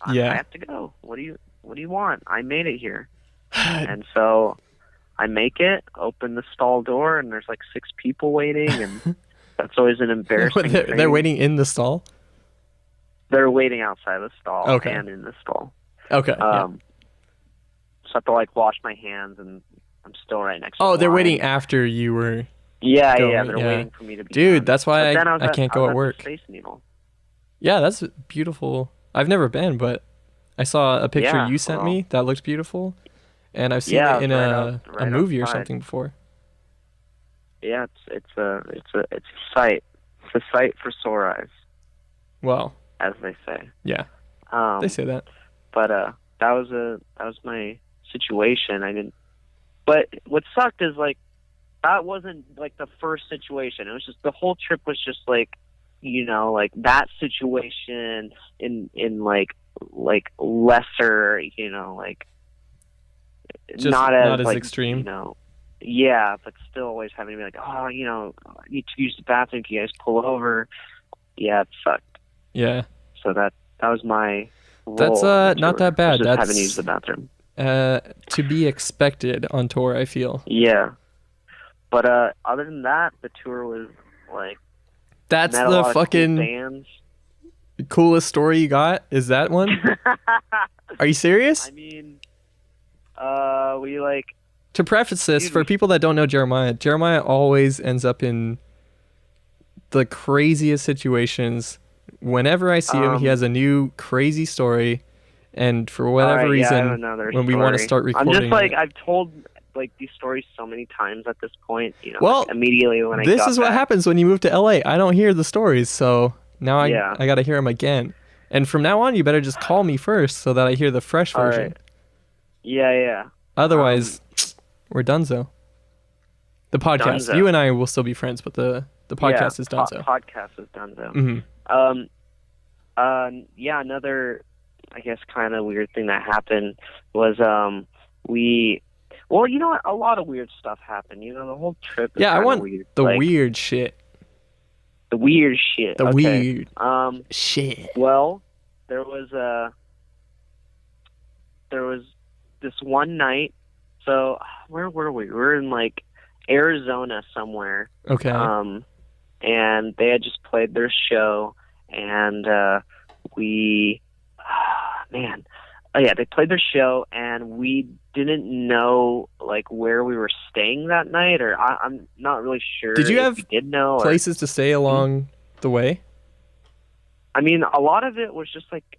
Speaker 2: I have to go. What do you want? I made it here. And so I make it, open the stall door, and there's like 6 people waiting, and that's always an embarrassing thing.
Speaker 1: They're waiting in the stall?
Speaker 2: They're waiting outside the stall and in the stall.
Speaker 1: Okay.
Speaker 2: So I have to like wash my hands, and I'm still right next to the
Speaker 1: they're
Speaker 2: line.
Speaker 1: waiting after you were
Speaker 2: Yeah,
Speaker 1: going.
Speaker 2: they're waiting for me to be
Speaker 1: Dude,
Speaker 2: done.
Speaker 1: that's why I can't go at work.
Speaker 2: Space Needle.
Speaker 1: Yeah, that's beautiful. I've never been, but I saw a picture you sent me that looked beautiful. And I've seen it in a movie or something before.
Speaker 2: Yeah, it's a sight. It's a sight for sore eyes.
Speaker 1: Well,
Speaker 2: as they say.
Speaker 1: Yeah. They say that.
Speaker 2: But that was my situation. But what sucked is like that wasn't like the first situation. It was just the whole trip was just like, you know, like that situation in like lesser, you know, like
Speaker 1: just
Speaker 2: not as like,
Speaker 1: extreme,
Speaker 2: you know. Yeah, but still always having to be like, oh, you know, I need to use the bathroom. Can you guys pull over? Yeah, it sucked.
Speaker 1: Yeah.
Speaker 2: So that was my role.
Speaker 1: That's not that bad.
Speaker 2: Just
Speaker 1: that's
Speaker 2: having to use the bathroom.
Speaker 1: To be expected on tour, I feel.
Speaker 2: Yeah. But other than that, the tour was like.
Speaker 1: That's the fucking
Speaker 2: bands.
Speaker 1: Coolest story you got? Is that one? Are you serious?
Speaker 2: I mean, we like.
Speaker 1: To preface this, for people that don't know Jeremiah always ends up in the craziest situations. Whenever I see him, he has a new crazy story, And for whatever
Speaker 2: I have
Speaker 1: reason,
Speaker 2: another
Speaker 1: when we want to
Speaker 2: story.
Speaker 1: start recording,
Speaker 2: I'm just like,
Speaker 1: it,
Speaker 2: I've told like these stories so many times at this point.
Speaker 1: Well,
Speaker 2: like, immediately when I got
Speaker 1: this is what
Speaker 2: back.
Speaker 1: happens when you move to LA. I don't hear the stories, so now
Speaker 2: Yeah.
Speaker 1: I got to hear them again. And from now on, you better just call me first so that I hear the fresh
Speaker 2: All
Speaker 1: version.
Speaker 2: right. Yeah.
Speaker 1: Otherwise, we're donezo. The podcast,
Speaker 2: Dunzo.
Speaker 1: you and I will still be friends, but the podcast is donezo.
Speaker 2: Podcast is donezo.
Speaker 1: Mm-hmm.
Speaker 2: Yeah, another, I guess, kind of weird thing that happened was well, you know what? A lot of weird stuff happened. The whole trip is
Speaker 1: I want
Speaker 2: weird.
Speaker 1: the weird shit.
Speaker 2: The weird shit.
Speaker 1: The
Speaker 2: okay.
Speaker 1: weird shit.
Speaker 2: Well, there was this one night. So where were we? We were in like Arizona somewhere.
Speaker 1: Okay.
Speaker 2: And they had just played their show, and they played their show, and we didn't know like where we were staying that night, or I'm not really sure.
Speaker 1: Did you have
Speaker 2: we did know
Speaker 1: places to stay along the way?
Speaker 2: I mean, a lot of it was just like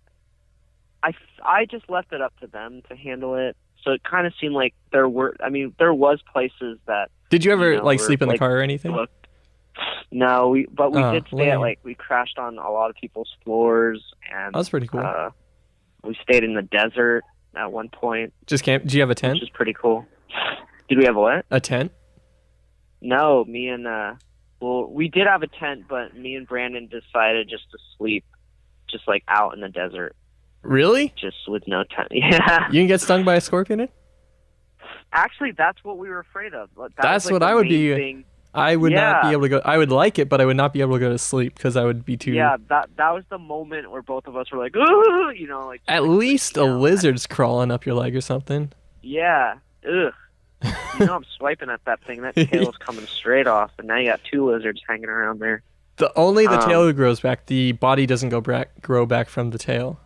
Speaker 2: I just left it up to them to handle it. So it kind of seemed like there was places that.
Speaker 1: Did you ever sleep in the car or anything?
Speaker 2: No, we did stay
Speaker 1: lame.
Speaker 2: we crashed on a lot of people's floors, and
Speaker 1: that's pretty cool.
Speaker 2: We stayed in the desert at one point.
Speaker 1: Just camp? Did you have a tent?
Speaker 2: Which is pretty cool. Did we have what?
Speaker 1: A tent?
Speaker 2: No, me and we did have a tent, but me and Brandon decided just to sleep, just like out in the desert.
Speaker 1: Really?
Speaker 2: Just with no tent. Yeah.
Speaker 1: You didn't get stung by a scorpion?
Speaker 2: Actually, that's what we were afraid of.
Speaker 1: That's
Speaker 2: was, like,
Speaker 1: what I would be.
Speaker 2: Thing.
Speaker 1: I would not be able to go. I would like it, but I would not be able to go to sleep because I would be too.
Speaker 2: Yeah, that was the moment where both of us were like, ooh, like.
Speaker 1: At least a lizard's crawling up your leg or something.
Speaker 2: Yeah. Ugh. I'm swiping at that thing. That tail's coming straight off, and now you got two lizards hanging around there.
Speaker 1: The tail grows back. The body doesn't grow back from the tail.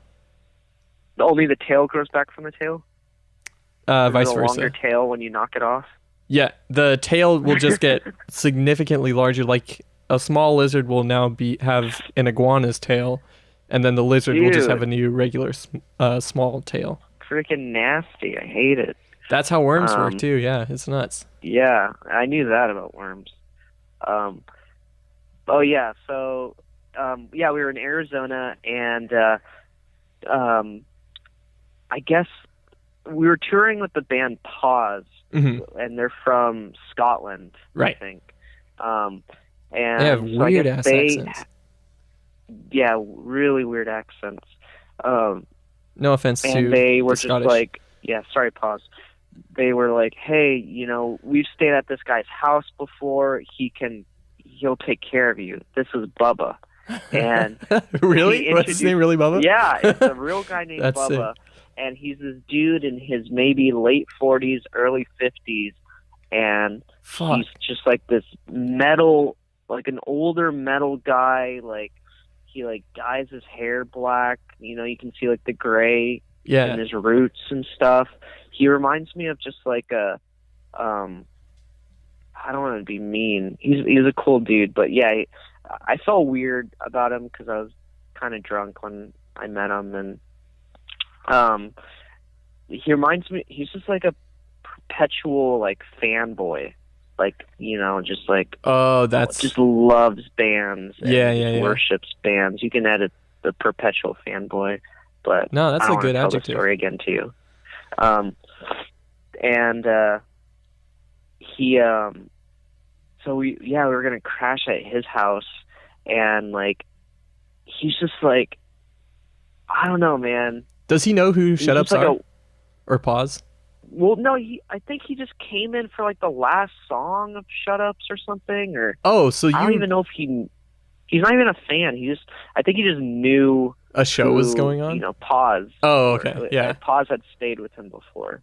Speaker 2: Only the tail grows back from the tail?
Speaker 1: Vice versa.
Speaker 2: A longer tail when you knock it off?
Speaker 1: Yeah, the tail will just get significantly larger. Like a small lizard will now have an iguana's tail, and then the lizard will just have a new regular small tail.
Speaker 2: Freaking nasty. I hate it.
Speaker 1: That's how worms work too. Yeah, it's nuts.
Speaker 2: Yeah, I knew that about worms. Oh yeah, so we were in Arizona, and I guess we were touring with the band Pause, and they're from Scotland,
Speaker 1: right?
Speaker 2: I think. And they
Speaker 1: have weird ass accents.
Speaker 2: Yeah, really weird accents.
Speaker 1: No offense
Speaker 2: and
Speaker 1: to
Speaker 2: they were
Speaker 1: the
Speaker 2: just
Speaker 1: Scottish.
Speaker 2: like, sorry, Pause. They were like, hey, we've stayed at this guy's house before. He'll take care of you. This is Bubba. And
Speaker 1: really? What's his name? Really, Bubba?
Speaker 2: Yeah, it's a real guy named Bubba.
Speaker 1: Sick.
Speaker 2: And he's this dude in his maybe late 40s, early 50s. And he's just like this metal, like an older metal guy. Like, he like dyes his hair black. You can see like the gray in his roots and stuff. He reminds me of just like I don't want to be mean. He's a cool dude, but yeah, I felt weird about him because I was kind of drunk when I met him, and he reminds me. He's just like a perpetual like fanboy, like just like just loves bands. And worships bands. You can edit the perpetual fanboy, but
Speaker 1: no, that's
Speaker 2: a
Speaker 1: good
Speaker 2: tell
Speaker 1: adjective.
Speaker 2: The story again to you. So we were gonna crash at his house, and like he's just like, I don't know, man.
Speaker 1: Does he know who Shut Ups are? Or Pause?
Speaker 2: Well, no, I think he just came in for like the last song of Shut Ups or something, or
Speaker 1: so
Speaker 2: I don't even know if he's not even a fan. I think he just knew
Speaker 1: a show was going on.
Speaker 2: Pause.
Speaker 1: Oh, okay, yeah.
Speaker 2: Pause had stayed with him before,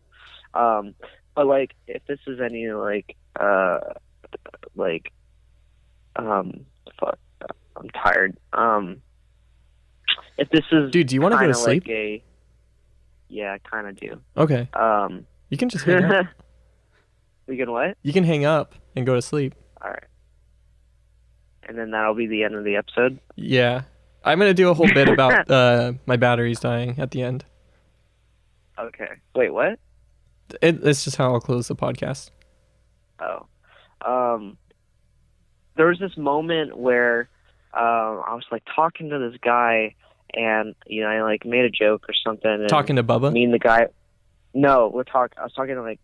Speaker 2: but like if this is any fuck, I'm tired. If this is
Speaker 1: dude, do you want to go to sleep?
Speaker 2: Yeah, I kind of do.
Speaker 1: Okay. You can just hang up.
Speaker 2: We can what?
Speaker 1: You can hang up and go to sleep.
Speaker 2: All right. And then that'll be the end of the episode?
Speaker 1: Yeah. I'm going to do a whole bit about my batteries dying at the end.
Speaker 2: Okay. Wait, what?
Speaker 1: It's just how I'll close the podcast.
Speaker 2: Oh. There was this moment where I was like talking to this guy, and I like made a joke or something. And
Speaker 1: Talking to Bubba?
Speaker 2: Me and the guy. No, I was talking to like,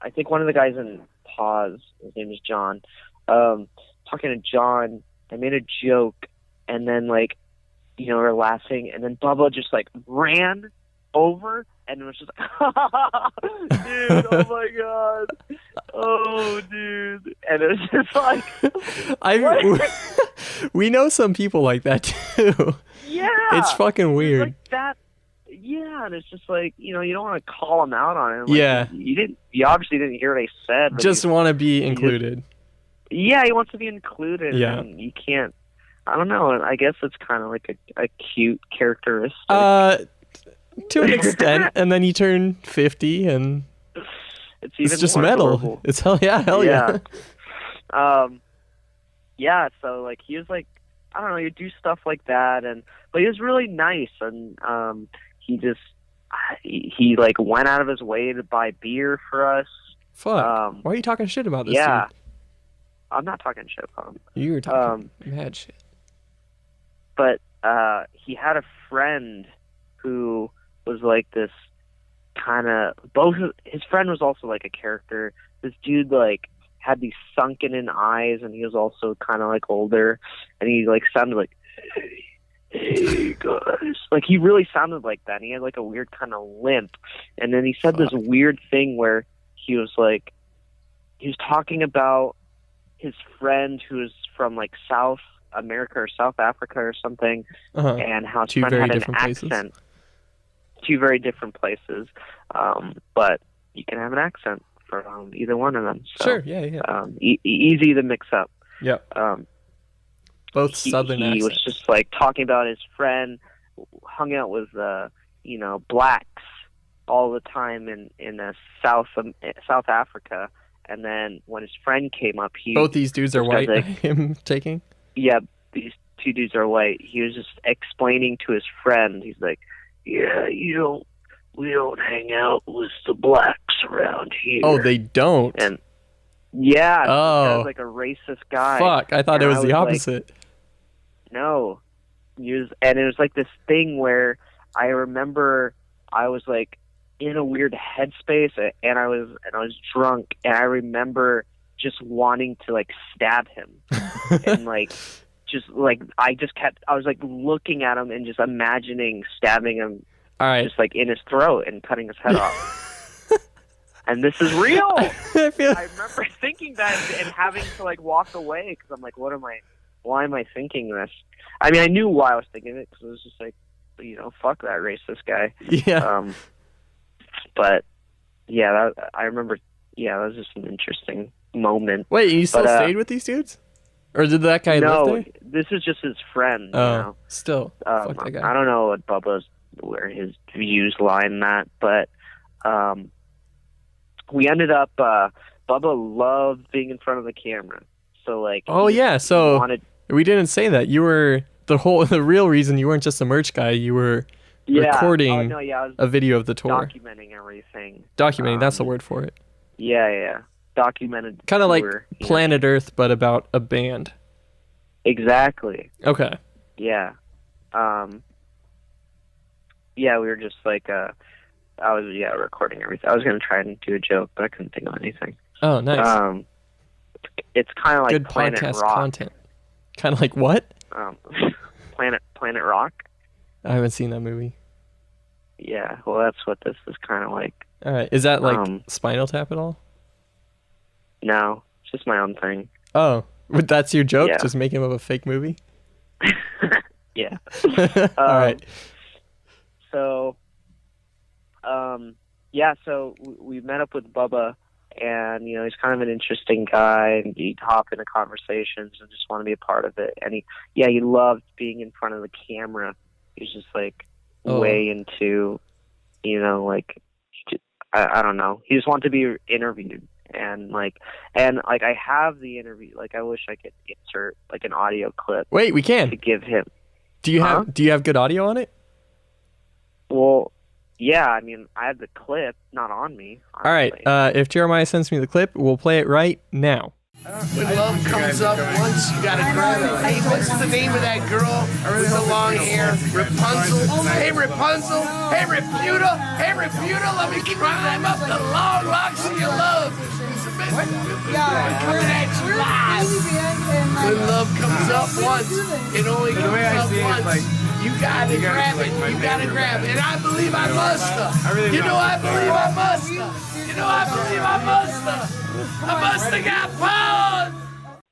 Speaker 2: I think one of the guys in Pause. His name is John. Talking to John, I made a joke, and then like, we're laughing, and then Bubba just like ran over and was just like, dude, oh my god, oh dude, and it was just like,
Speaker 1: we know some people like that too.
Speaker 2: Yeah,
Speaker 1: it's fucking weird.
Speaker 2: Like that. Yeah, and it's just like, you don't want to call him out on it. Like,
Speaker 1: yeah,
Speaker 2: you obviously didn't hear what I said. But
Speaker 1: just want to be included.
Speaker 2: Yeah, he wants to be included.
Speaker 1: Yeah,
Speaker 2: and you can't. I don't know. I guess it's kind of like a cute characteristic.
Speaker 1: To an extent, and then you turn 50, and it's just
Speaker 2: more
Speaker 1: metal.
Speaker 2: adorable.
Speaker 1: It's hell yeah.
Speaker 2: Yeah. So like he was like, I don't know, you do stuff like that, but he was really nice, and he like went out of his way to buy beer for us.
Speaker 1: Fuck. Why are you talking shit about this?
Speaker 2: Yeah.
Speaker 1: Dude?
Speaker 2: I'm not talking shit about him.
Speaker 1: You were talking mad shit.
Speaker 2: But he had a friend who was like this kind of, his friend was also like a character. This dude like had these sunken in eyes, and he was also kind of like older, and he like sounded like, hey guys, like he really sounded like that. And he had like a weird kind of limp, and then he said this weird thing where he was talking about his friend who was from like South America or South Africa or something, and how his friend had an accent. Two very different places, but you can have an accent from either one of them. So,
Speaker 1: sure, yeah.
Speaker 2: Easy to mix up.
Speaker 1: Yeah. Both Southern accents.
Speaker 2: He was just like talking about his friend hung out with blacks all the time in South Africa, and then when his friend came up,
Speaker 1: both these dudes are white. Him taking.
Speaker 2: Yeah, these two dudes are white. He was just explaining to his friend. He's like, yeah, we don't hang out with the blacks around here.
Speaker 1: Oh, they don't?
Speaker 2: And yeah,
Speaker 1: oh,
Speaker 2: he's like a racist guy.
Speaker 1: Fuck, I thought it was the opposite.
Speaker 2: Like, no. And it was like this thing where I remember I was like in a weird headspace, and I was drunk, and I remember just wanting to like stab him. And like I was like looking at him and just imagining stabbing him,
Speaker 1: all right,
Speaker 2: just like in his throat and cutting his head off. And this is real. I remember thinking that and having to like walk away because I'm like, why am I thinking this? I mean, I knew why I was thinking it, because it was just like, fuck that racist guy.
Speaker 1: Yeah.
Speaker 2: But yeah, I remember. Yeah, that was just an interesting moment.
Speaker 1: Wait, you still stayed with these dudes? Or did that guy live there?
Speaker 2: No, this is just his friend.
Speaker 1: Oh, still. Fuck that guy.
Speaker 2: I don't know where his views lie in that, but we ended up. Bubba loved being in front of the camera, so like.
Speaker 1: Oh yeah, so we didn't say that you were the real reason you weren't just a merch guy. You were recording a video of the tour,
Speaker 2: documenting everything.
Speaker 1: Documenting, that's the word for it.
Speaker 2: Yeah. Documented.
Speaker 1: Kind of like Planet Earth, but about a band.
Speaker 2: Exactly.
Speaker 1: Okay.
Speaker 2: Yeah. Yeah, we were just like, I was recording everything. I was gonna try and do a joke, but I couldn't think of anything.
Speaker 1: Oh, nice.
Speaker 2: It's kind of like
Speaker 1: good
Speaker 2: Planet
Speaker 1: podcast
Speaker 2: Rock.
Speaker 1: Content. Kind of like what?
Speaker 2: Planet Rock.
Speaker 1: I haven't seen that movie.
Speaker 2: Yeah, well, that's what this is kind of like.
Speaker 1: All right, is that like Spinal Tap at all?
Speaker 2: No, it's just my own thing.
Speaker 1: Oh, that's your joke?
Speaker 2: Yeah.
Speaker 1: Just making up a fake movie?
Speaker 2: Yeah.
Speaker 1: All right.
Speaker 2: So, so we met up with Bubba, and he's kind of an interesting guy, and he'd hop into conversations and just want to be a part of it. And he loved being in front of the camera. He's just like way into, like, I don't know. He just wanted to be interviewed. And I have the interview. Like, I wish I could insert like an audio clip.
Speaker 1: Wait, we can
Speaker 2: to give him.
Speaker 1: Do you have good audio on it?
Speaker 2: Well, Yeah, I mean, I have the clip, not on me.
Speaker 1: All right, if Jeremiah sends me the clip, we'll play it right now.
Speaker 3: When love comes up once, you gotta grab it. Hey, what's the name of that girl with the long hair? Rapunzel? Hey, Rapunzel? Hey, Reputa? Hey, Reputa, let me climb up the long locks of your love. Coming at you live. When love comes up once, it only comes up once. You gotta grab it. You gotta grab it. And I believe I musta. You know I believe I musta. You know I believe I musta. I musta got paused.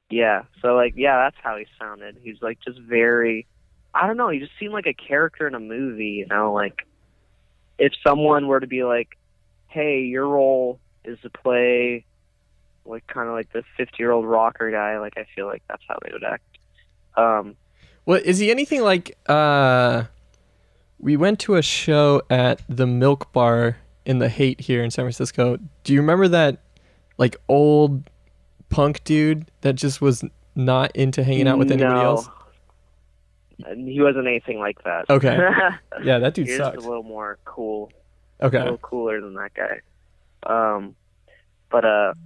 Speaker 2: Yeah, so like, yeah, that's how he sounded. He's like just very, I don't know, he just seemed like a character in a movie, you know, like if someone were to be like, hey, your role is to play like kind of like this 50-year-old rocker guy, like I feel like that's how they would act.
Speaker 1: Well, is he anything like, we went to a show at the Milk Bar in the Haight here in San Francisco. Do you remember that like old punk dude that just was not into hanging out with anybody else?
Speaker 2: He wasn't anything like that.
Speaker 1: Okay. Yeah, that dude
Speaker 2: He
Speaker 1: sucks.
Speaker 2: was a little more cool.
Speaker 1: Okay.
Speaker 2: A little cooler than that guy.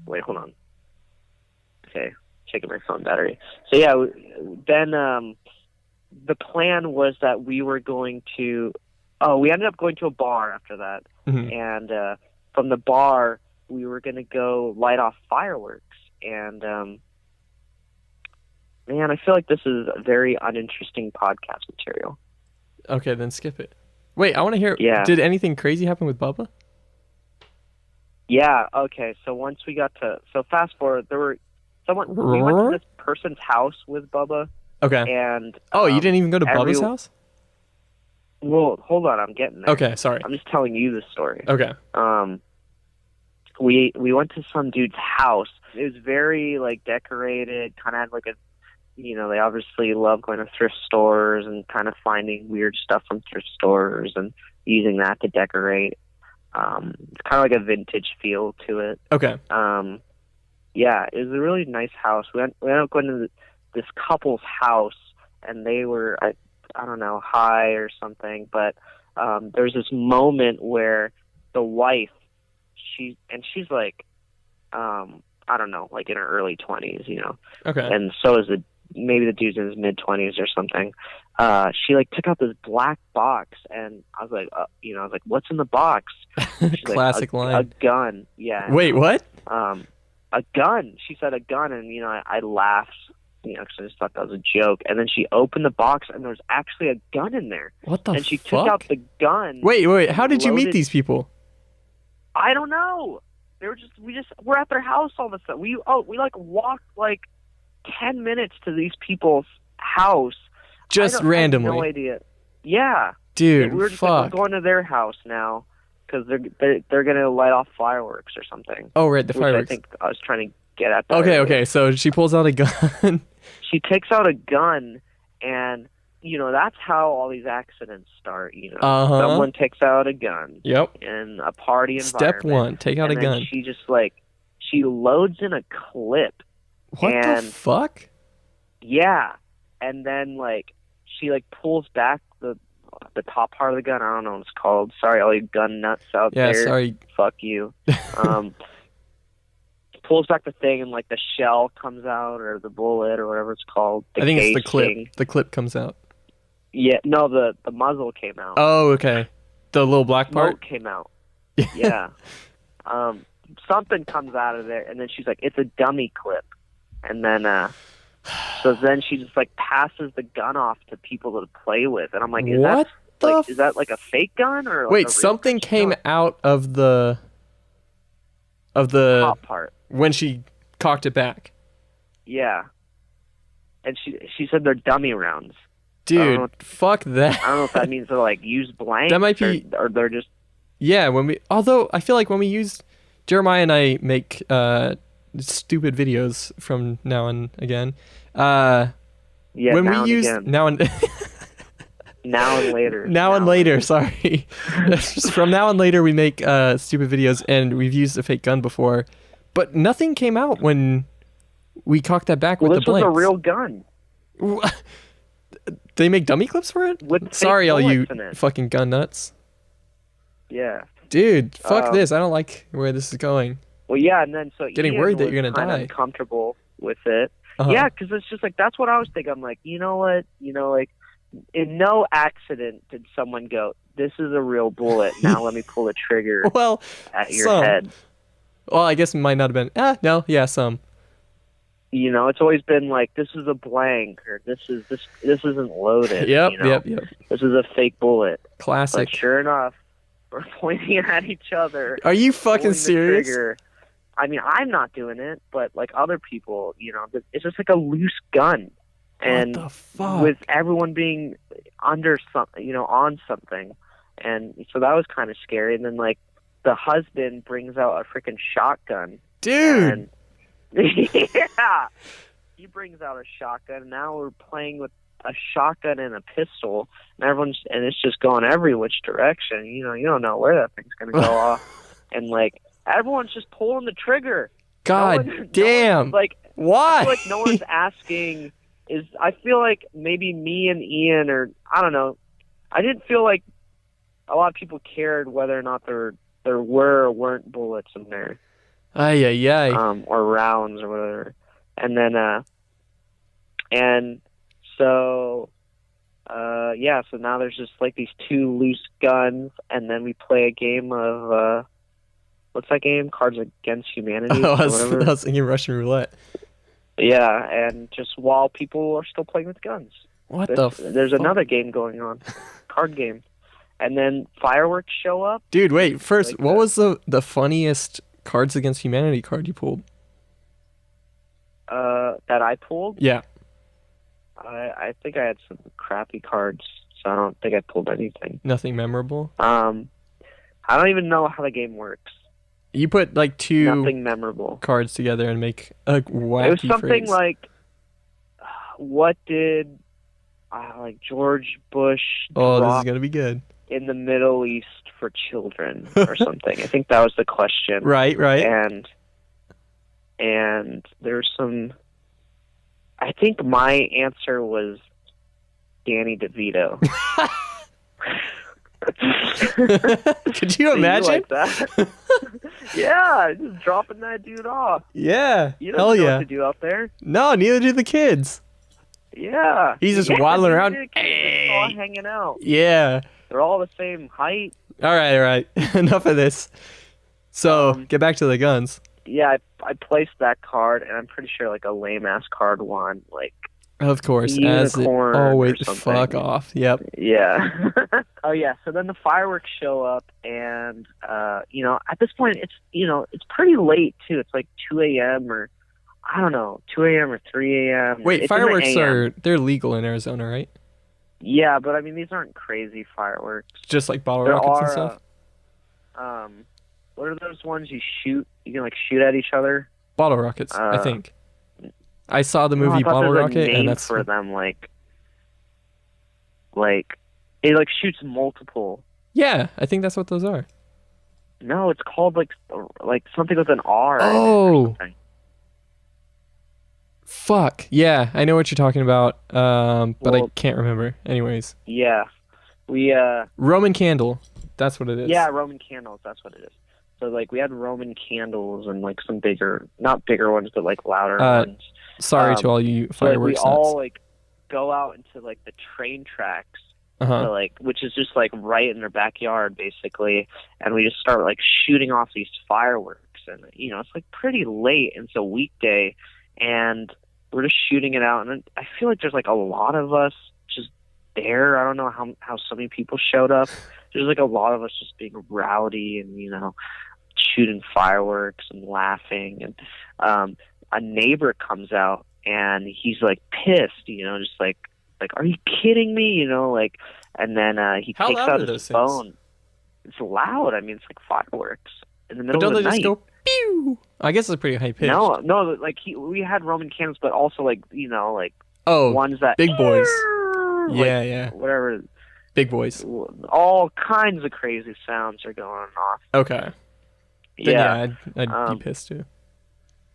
Speaker 2: Wait, hold on. Okay, checking my phone battery. So yeah, then the plan was that we were going to. Oh, we ended up going to a bar after that, and from the bar we were going to go light off fireworks. And man, I feel like this is a very uninteresting podcast material.
Speaker 1: Okay, then skip it. Wait, I want to hear.
Speaker 2: Yeah.
Speaker 1: Did anything crazy happen with Bubba?
Speaker 2: Yeah. Okay. So once we got to, fast forward, we went to this person's house with Bubba.
Speaker 1: Okay.
Speaker 2: And
Speaker 1: you didn't even go to Bubba's house?
Speaker 2: Well, hold on, I'm getting there.
Speaker 1: Okay, sorry.
Speaker 2: I'm just telling you the story.
Speaker 1: Okay.
Speaker 2: We went to some dude's house. It was very like decorated, kind of had like a, you know, they obviously love going to thrift stores and kind of finding weird stuff from thrift stores and using that to decorate. It's kind of like a vintage feel to it.
Speaker 1: Okay.
Speaker 2: Yeah, it was a really nice house. We ended up going to this couple's house, and they were, I don't know, high or something, but there's this moment where the wife, she's like, I don't know, like in her early 20s, you know. Okay. And so is maybe the dude's in his mid 20s or something. She like took out this black box, and I was like, what's in the box?
Speaker 1: Classic
Speaker 2: like,
Speaker 1: line.
Speaker 2: A gun. Yeah.
Speaker 1: Wait, what?
Speaker 2: A gun. She said a gun, and you know, I laughed, you know, because I just thought that was a joke. And then she opened the box, and there was actually a gun in there.
Speaker 1: What the fuck?
Speaker 2: And she took out the gun.
Speaker 1: Wait. How did you meet these people?
Speaker 2: I don't know. They were we're at their house all of a sudden. We like walked like 10 minutes to these people's house.
Speaker 1: Just randomly.
Speaker 2: I have no idea. Yeah.
Speaker 1: Dude,
Speaker 2: we're just like, we're going to their house now because they're gonna light off fireworks or something.
Speaker 1: Oh, right, the fireworks.
Speaker 2: I think I was trying to get at that.
Speaker 1: Okay. So she pulls out a gun.
Speaker 2: She takes out a gun, and you know, that's how all these accidents start. You know, someone takes out a gun.
Speaker 1: Yep.
Speaker 2: In a party environment.
Speaker 1: Step one: take out a gun.
Speaker 2: She just she loads in a clip.
Speaker 1: What the fuck?
Speaker 2: Yeah, and then she pulls back the top part of the gun. I don't know what it's called. Sorry, all you gun nuts out there.
Speaker 1: Yeah, sorry.
Speaker 2: Fuck you. Pulls back the thing, and the shell comes out, or the bullet, or whatever it's called.
Speaker 1: I think it's the clip. The clip comes out.
Speaker 2: Yeah, no, the muzzle came out.
Speaker 1: Oh, okay. The little black part
Speaker 2: came out. Yeah. Something comes out of there, and then she's like, "It's a dummy clip," and then so then she just passes the gun off to people to play with, and I'm like, "Is that a fake gun or?"
Speaker 1: Wait, something came out of the
Speaker 2: top part
Speaker 1: when she cocked it back.
Speaker 2: Yeah, and she said they're dummy rounds.
Speaker 1: Dude, fuck that.
Speaker 2: I don't know if that means they're use blank.
Speaker 1: That might be,
Speaker 2: or they're just.
Speaker 1: Yeah, although I feel like when we use Jeremiah and I make stupid videos from now and again.
Speaker 2: When
Speaker 1: we use now and
Speaker 2: now and later.
Speaker 1: Now and later, sorry. From now and later, we make stupid videos, and we've used a fake gun before, but nothing came out when we cocked that back with the blanks.
Speaker 2: This was a real gun.
Speaker 1: They make dummy clips for it? Sorry, all you fucking gun nuts.
Speaker 2: Yeah.
Speaker 1: Dude, fuck this. I don't like where this is going.
Speaker 2: Well, yeah, and then so
Speaker 1: Getting
Speaker 2: Ian
Speaker 1: worried that
Speaker 2: was
Speaker 1: you're gonna
Speaker 2: kind of
Speaker 1: die.
Speaker 2: uncomfortable with it.
Speaker 1: Uh-huh.
Speaker 2: Yeah, because it's just like that's what I was thinking. I'm like, you know what? You know, like in no accident did someone go, "This is a real bullet. Now let me pull the trigger
Speaker 1: Well,
Speaker 2: at your
Speaker 1: some.
Speaker 2: head."
Speaker 1: Well, I guess it might not have been. No, yeah, some.
Speaker 2: You know, it's always been like, "This is a blank," or "This isn't loaded."
Speaker 1: Yep,
Speaker 2: you know?
Speaker 1: yep.
Speaker 2: This is a fake bullet.
Speaker 1: Classic.
Speaker 2: But sure enough, we're pointing at each other.
Speaker 1: Are you fucking
Speaker 2: pulling the
Speaker 1: serious?
Speaker 2: trigger. I mean, I'm not doing it, but like other people, you know, it's just like a loose gun, and
Speaker 1: what the fuck?
Speaker 2: with everyone being under something, you know, on something, and so that was kind of scary. And then like the husband brings out a freaking shotgun,
Speaker 1: Dude.
Speaker 2: and yeah, he brings out a shotgun. And now we're playing with a shotgun and a pistol, and it's just going every which direction. You know, you don't know where that thing's gonna go off, and like. Everyone's just pulling the trigger.
Speaker 1: God damn.
Speaker 2: Like,
Speaker 1: why?
Speaker 2: I feel like no one's asking. I feel like maybe me and Ian, or I don't know. I didn't feel like a lot of people cared whether or not there were or weren't bullets in there.
Speaker 1: Ay.
Speaker 2: Or rounds or whatever. And then, so now there's just like these two loose guns, and then we play a game of, what's that game? Cards Against Humanity?
Speaker 1: I was thinking Russian roulette.
Speaker 2: Yeah, and just while people are still playing with guns. There's another game going on. Card game. And then fireworks show up.
Speaker 1: Dude, wait. First,
Speaker 2: like
Speaker 1: what was the funniest Cards Against Humanity card you pulled?
Speaker 2: That I pulled?
Speaker 1: Yeah.
Speaker 2: I think I had some crappy cards, so I don't think I pulled anything.
Speaker 1: Nothing memorable?
Speaker 2: I don't even know how the game works.
Speaker 1: You put like
Speaker 2: nothing memorable
Speaker 1: cards together and make a wacky
Speaker 2: It was something
Speaker 1: phrase.
Speaker 2: like, what did like George Bush
Speaker 1: this is
Speaker 2: drop
Speaker 1: gonna be good.
Speaker 2: in the Middle East for children or something? I think that was the question.
Speaker 1: Right.
Speaker 2: And there's some. I think my answer was Danny DeVito.
Speaker 1: Could you imagine?
Speaker 2: You like that? Yeah, just dropping that dude off.
Speaker 1: Yeah.
Speaker 2: You don't
Speaker 1: Hell
Speaker 2: know
Speaker 1: yeah.
Speaker 2: what to do out there.
Speaker 1: No, neither do the kids.
Speaker 2: Yeah.
Speaker 1: He's just waddling around.
Speaker 2: They're all hanging out.
Speaker 1: Yeah.
Speaker 2: They're all the same height.
Speaker 1: All right. Enough of this. So, get back to the guns.
Speaker 2: Yeah, I placed that card, and I'm pretty sure like a lame ass card won, like.
Speaker 1: Of course, as it
Speaker 2: Unicorn
Speaker 1: always.
Speaker 2: or something.
Speaker 1: Fuck off. Yep.
Speaker 2: Yeah. Oh yeah. So then the fireworks show up, and you know, at this point, it's pretty late too. It's like 2 a.m. or I don't know, 2 a.m. or 3 a.m.
Speaker 1: Wait,
Speaker 2: It's
Speaker 1: fireworks
Speaker 2: in the AM.
Speaker 1: they're legal in Arizona, right?
Speaker 2: Yeah, but I mean these aren't crazy fireworks.
Speaker 1: Just like bottle
Speaker 2: There
Speaker 1: rockets and
Speaker 2: are,
Speaker 1: stuff.
Speaker 2: What are those ones you shoot? You can like shoot at each other.
Speaker 1: Bottle rockets, I think. I saw the movie
Speaker 2: I thought
Speaker 1: Bottle
Speaker 2: there's a
Speaker 1: Rocket,
Speaker 2: name
Speaker 1: and that's
Speaker 2: for them like it like shoots multiple.
Speaker 1: Yeah, I think that's what those are.
Speaker 2: No, it's called like something with an R.
Speaker 1: Oh.
Speaker 2: Or something.
Speaker 1: Fuck. Yeah, I know what you're talking about. But I
Speaker 2: Well-
Speaker 1: can't remember. Anyways,
Speaker 2: Yeah, we
Speaker 1: Roman candle. That's what it is.
Speaker 2: yeah, Roman candles. That's what it is. So like we had Roman candles and like some not bigger ones, but like louder ones.
Speaker 1: Sorry to all you
Speaker 2: So like, we
Speaker 1: fireworks
Speaker 2: all
Speaker 1: nuts.
Speaker 2: like go out into like the train tracks.
Speaker 1: Uh-huh.
Speaker 2: So, like, which is just like right in their backyard basically, and we just start like shooting off these fireworks, and you know it's like pretty late, and it's a weekday, and we're just shooting it out, and I feel like there's like a lot of us just there. I don't know how so many people showed up. There's like a lot of us just being rowdy and you know shooting fireworks and laughing, and a neighbor comes out and he's like pissed, you know, just like are you kidding me, you know, like, and then he
Speaker 1: How
Speaker 2: takes
Speaker 1: loud
Speaker 2: out
Speaker 1: are
Speaker 2: his
Speaker 1: those
Speaker 2: phone.
Speaker 1: things?
Speaker 2: It's loud. I mean, it's like fireworks in the
Speaker 1: But
Speaker 2: middle
Speaker 1: don't
Speaker 2: of
Speaker 1: they
Speaker 2: the
Speaker 1: just
Speaker 2: night.
Speaker 1: go pew? I guess it's pretty high pitched.
Speaker 2: No, like we had Roman candles, but also like you know like ones that
Speaker 1: big boys.
Speaker 2: like,
Speaker 1: Yeah.
Speaker 2: whatever,
Speaker 1: Big boys.
Speaker 2: all kinds of crazy sounds are going off.
Speaker 1: Okay. Then,
Speaker 2: Yeah.
Speaker 1: I'd be pissed too.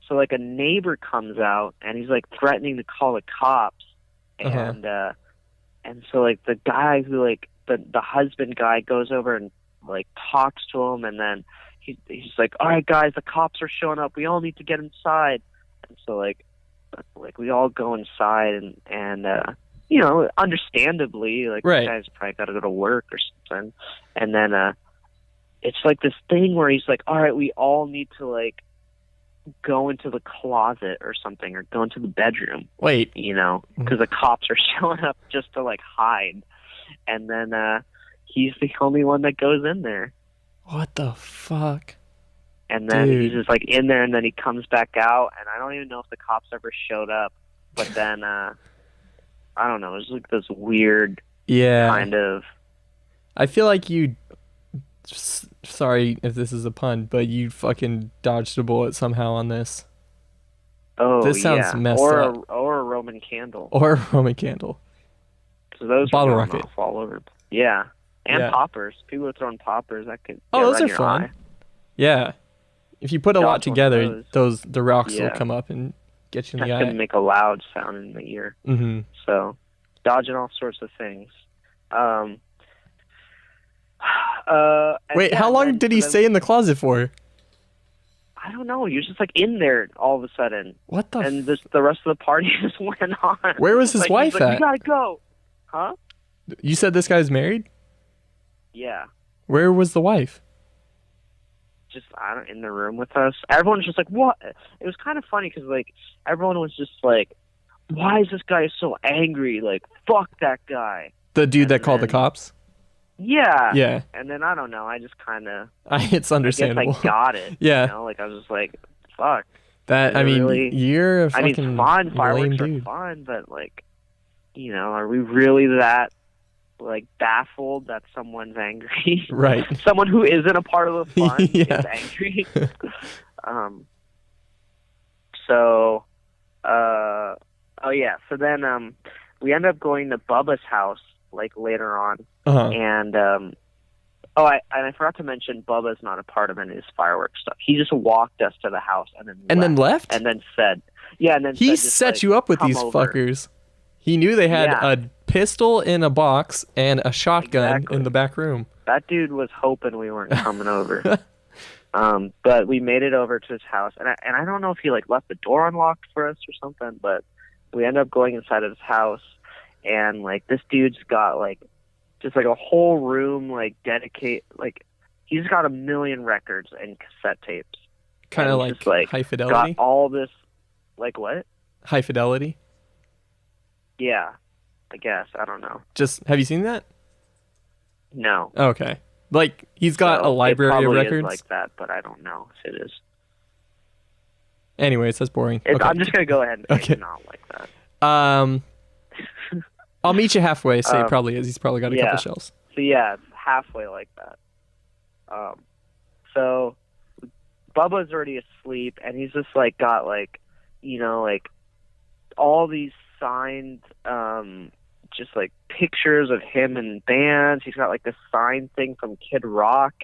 Speaker 2: So like a neighbor comes out and he's like threatening to call the cops, and so like the guy who like the husband guy goes over and like talks to him, and then he's like, all right guys, the cops are showing up, we all need to get inside. And so like we all go inside, and you know, understandably, like,
Speaker 1: right.
Speaker 2: The guy's probably got to go to work or something. And then it's like this thing where he's like, all right, we all need to like go into the closet or something, or go into the bedroom.
Speaker 1: Wait.
Speaker 2: You know, because the cops are showing up just to like hide. And then he's the only one that goes in there.
Speaker 1: What the fuck?
Speaker 2: And then
Speaker 1: Dude.
Speaker 2: he's just like in there, and then he comes back out, and I don't even know if the cops ever showed up. But then I don't know. It was like this weird kind of.
Speaker 1: I feel like you. Sorry if this is a pun, but you fucking dodged a bullet somehow on this.
Speaker 2: Oh,
Speaker 1: this sounds messed up.
Speaker 2: Or a Roman candle.
Speaker 1: Or a Roman candle.
Speaker 2: So those
Speaker 1: bottle
Speaker 2: are
Speaker 1: rocket
Speaker 2: off all over. Yeah, and poppers. People are throwing poppers. That could.
Speaker 1: Oh, those are fun.
Speaker 2: Eye.
Speaker 1: Yeah, if you put a lot together, the rocks will come up and get you in the eye.
Speaker 2: That's gonna make a loud sound in the ear.
Speaker 1: Mm-hmm.
Speaker 2: So, dodging all sorts of things.
Speaker 1: Wait, how long did he stay in the closet for?
Speaker 2: I don't know. He was just like in there all of a sudden.
Speaker 1: What the?
Speaker 2: And the rest of the party just went on.
Speaker 1: Where was his wife at?
Speaker 2: You gotta go. Huh?
Speaker 1: You said this guy's married?
Speaker 2: Yeah.
Speaker 1: Where was the wife?
Speaker 2: Just in the room with us. Everyone was just like, what? It was kind of funny because like everyone was just like, why is this guy so angry? Like, fuck that guy.
Speaker 1: The dude that called the cops?
Speaker 2: Yeah.
Speaker 1: Yeah.
Speaker 2: And then I don't know. I just kind of.
Speaker 1: It's understandable.
Speaker 2: I guess I got it.
Speaker 1: Yeah.
Speaker 2: You know, like I was just like, fuck.
Speaker 1: That I mean, really, you're a fucking
Speaker 2: fun. Fireworks
Speaker 1: dude.
Speaker 2: are fun, but like, you know, are we really that like baffled that someone's angry?
Speaker 1: Right.
Speaker 2: Someone who isn't a part of the fun is angry. So, oh yeah. So then, we ended up going to Bubba's house like later on, and I forgot to mention Bubba's not a part of any of this fireworks stuff. He just walked us to the house and then left and then said, yeah, and then
Speaker 1: he set you up with these fuckers. He knew they had a pistol in a box and a shotgun in the back room.
Speaker 2: That dude was hoping we weren't coming over. But we made it over to his house, and I don't know if he like left the door unlocked for us or something, but we ended up going inside of his house, and like this dude's got like just like a whole room like he's got 1 million records and cassette tapes.
Speaker 1: Kind of like high fidelity.
Speaker 2: Got all this like what?
Speaker 1: High fidelity.
Speaker 2: Yeah, I guess. I don't know.
Speaker 1: Just have you seen that?
Speaker 2: No.
Speaker 1: Okay. Like he's got a library of records
Speaker 2: is like that, but I don't know if it is.
Speaker 1: Anyways, that's boring. Okay.
Speaker 2: I'm just gonna go ahead and say it's not like that.
Speaker 1: I'll meet you halfway. Say it probably is. He's probably got a couple shells.
Speaker 2: So yeah, it's halfway like that. So Bubba's already asleep, and he's just like got like, you know, like all these signed just like pictures of him in bands. He's got like this signed thing from Kid Rock.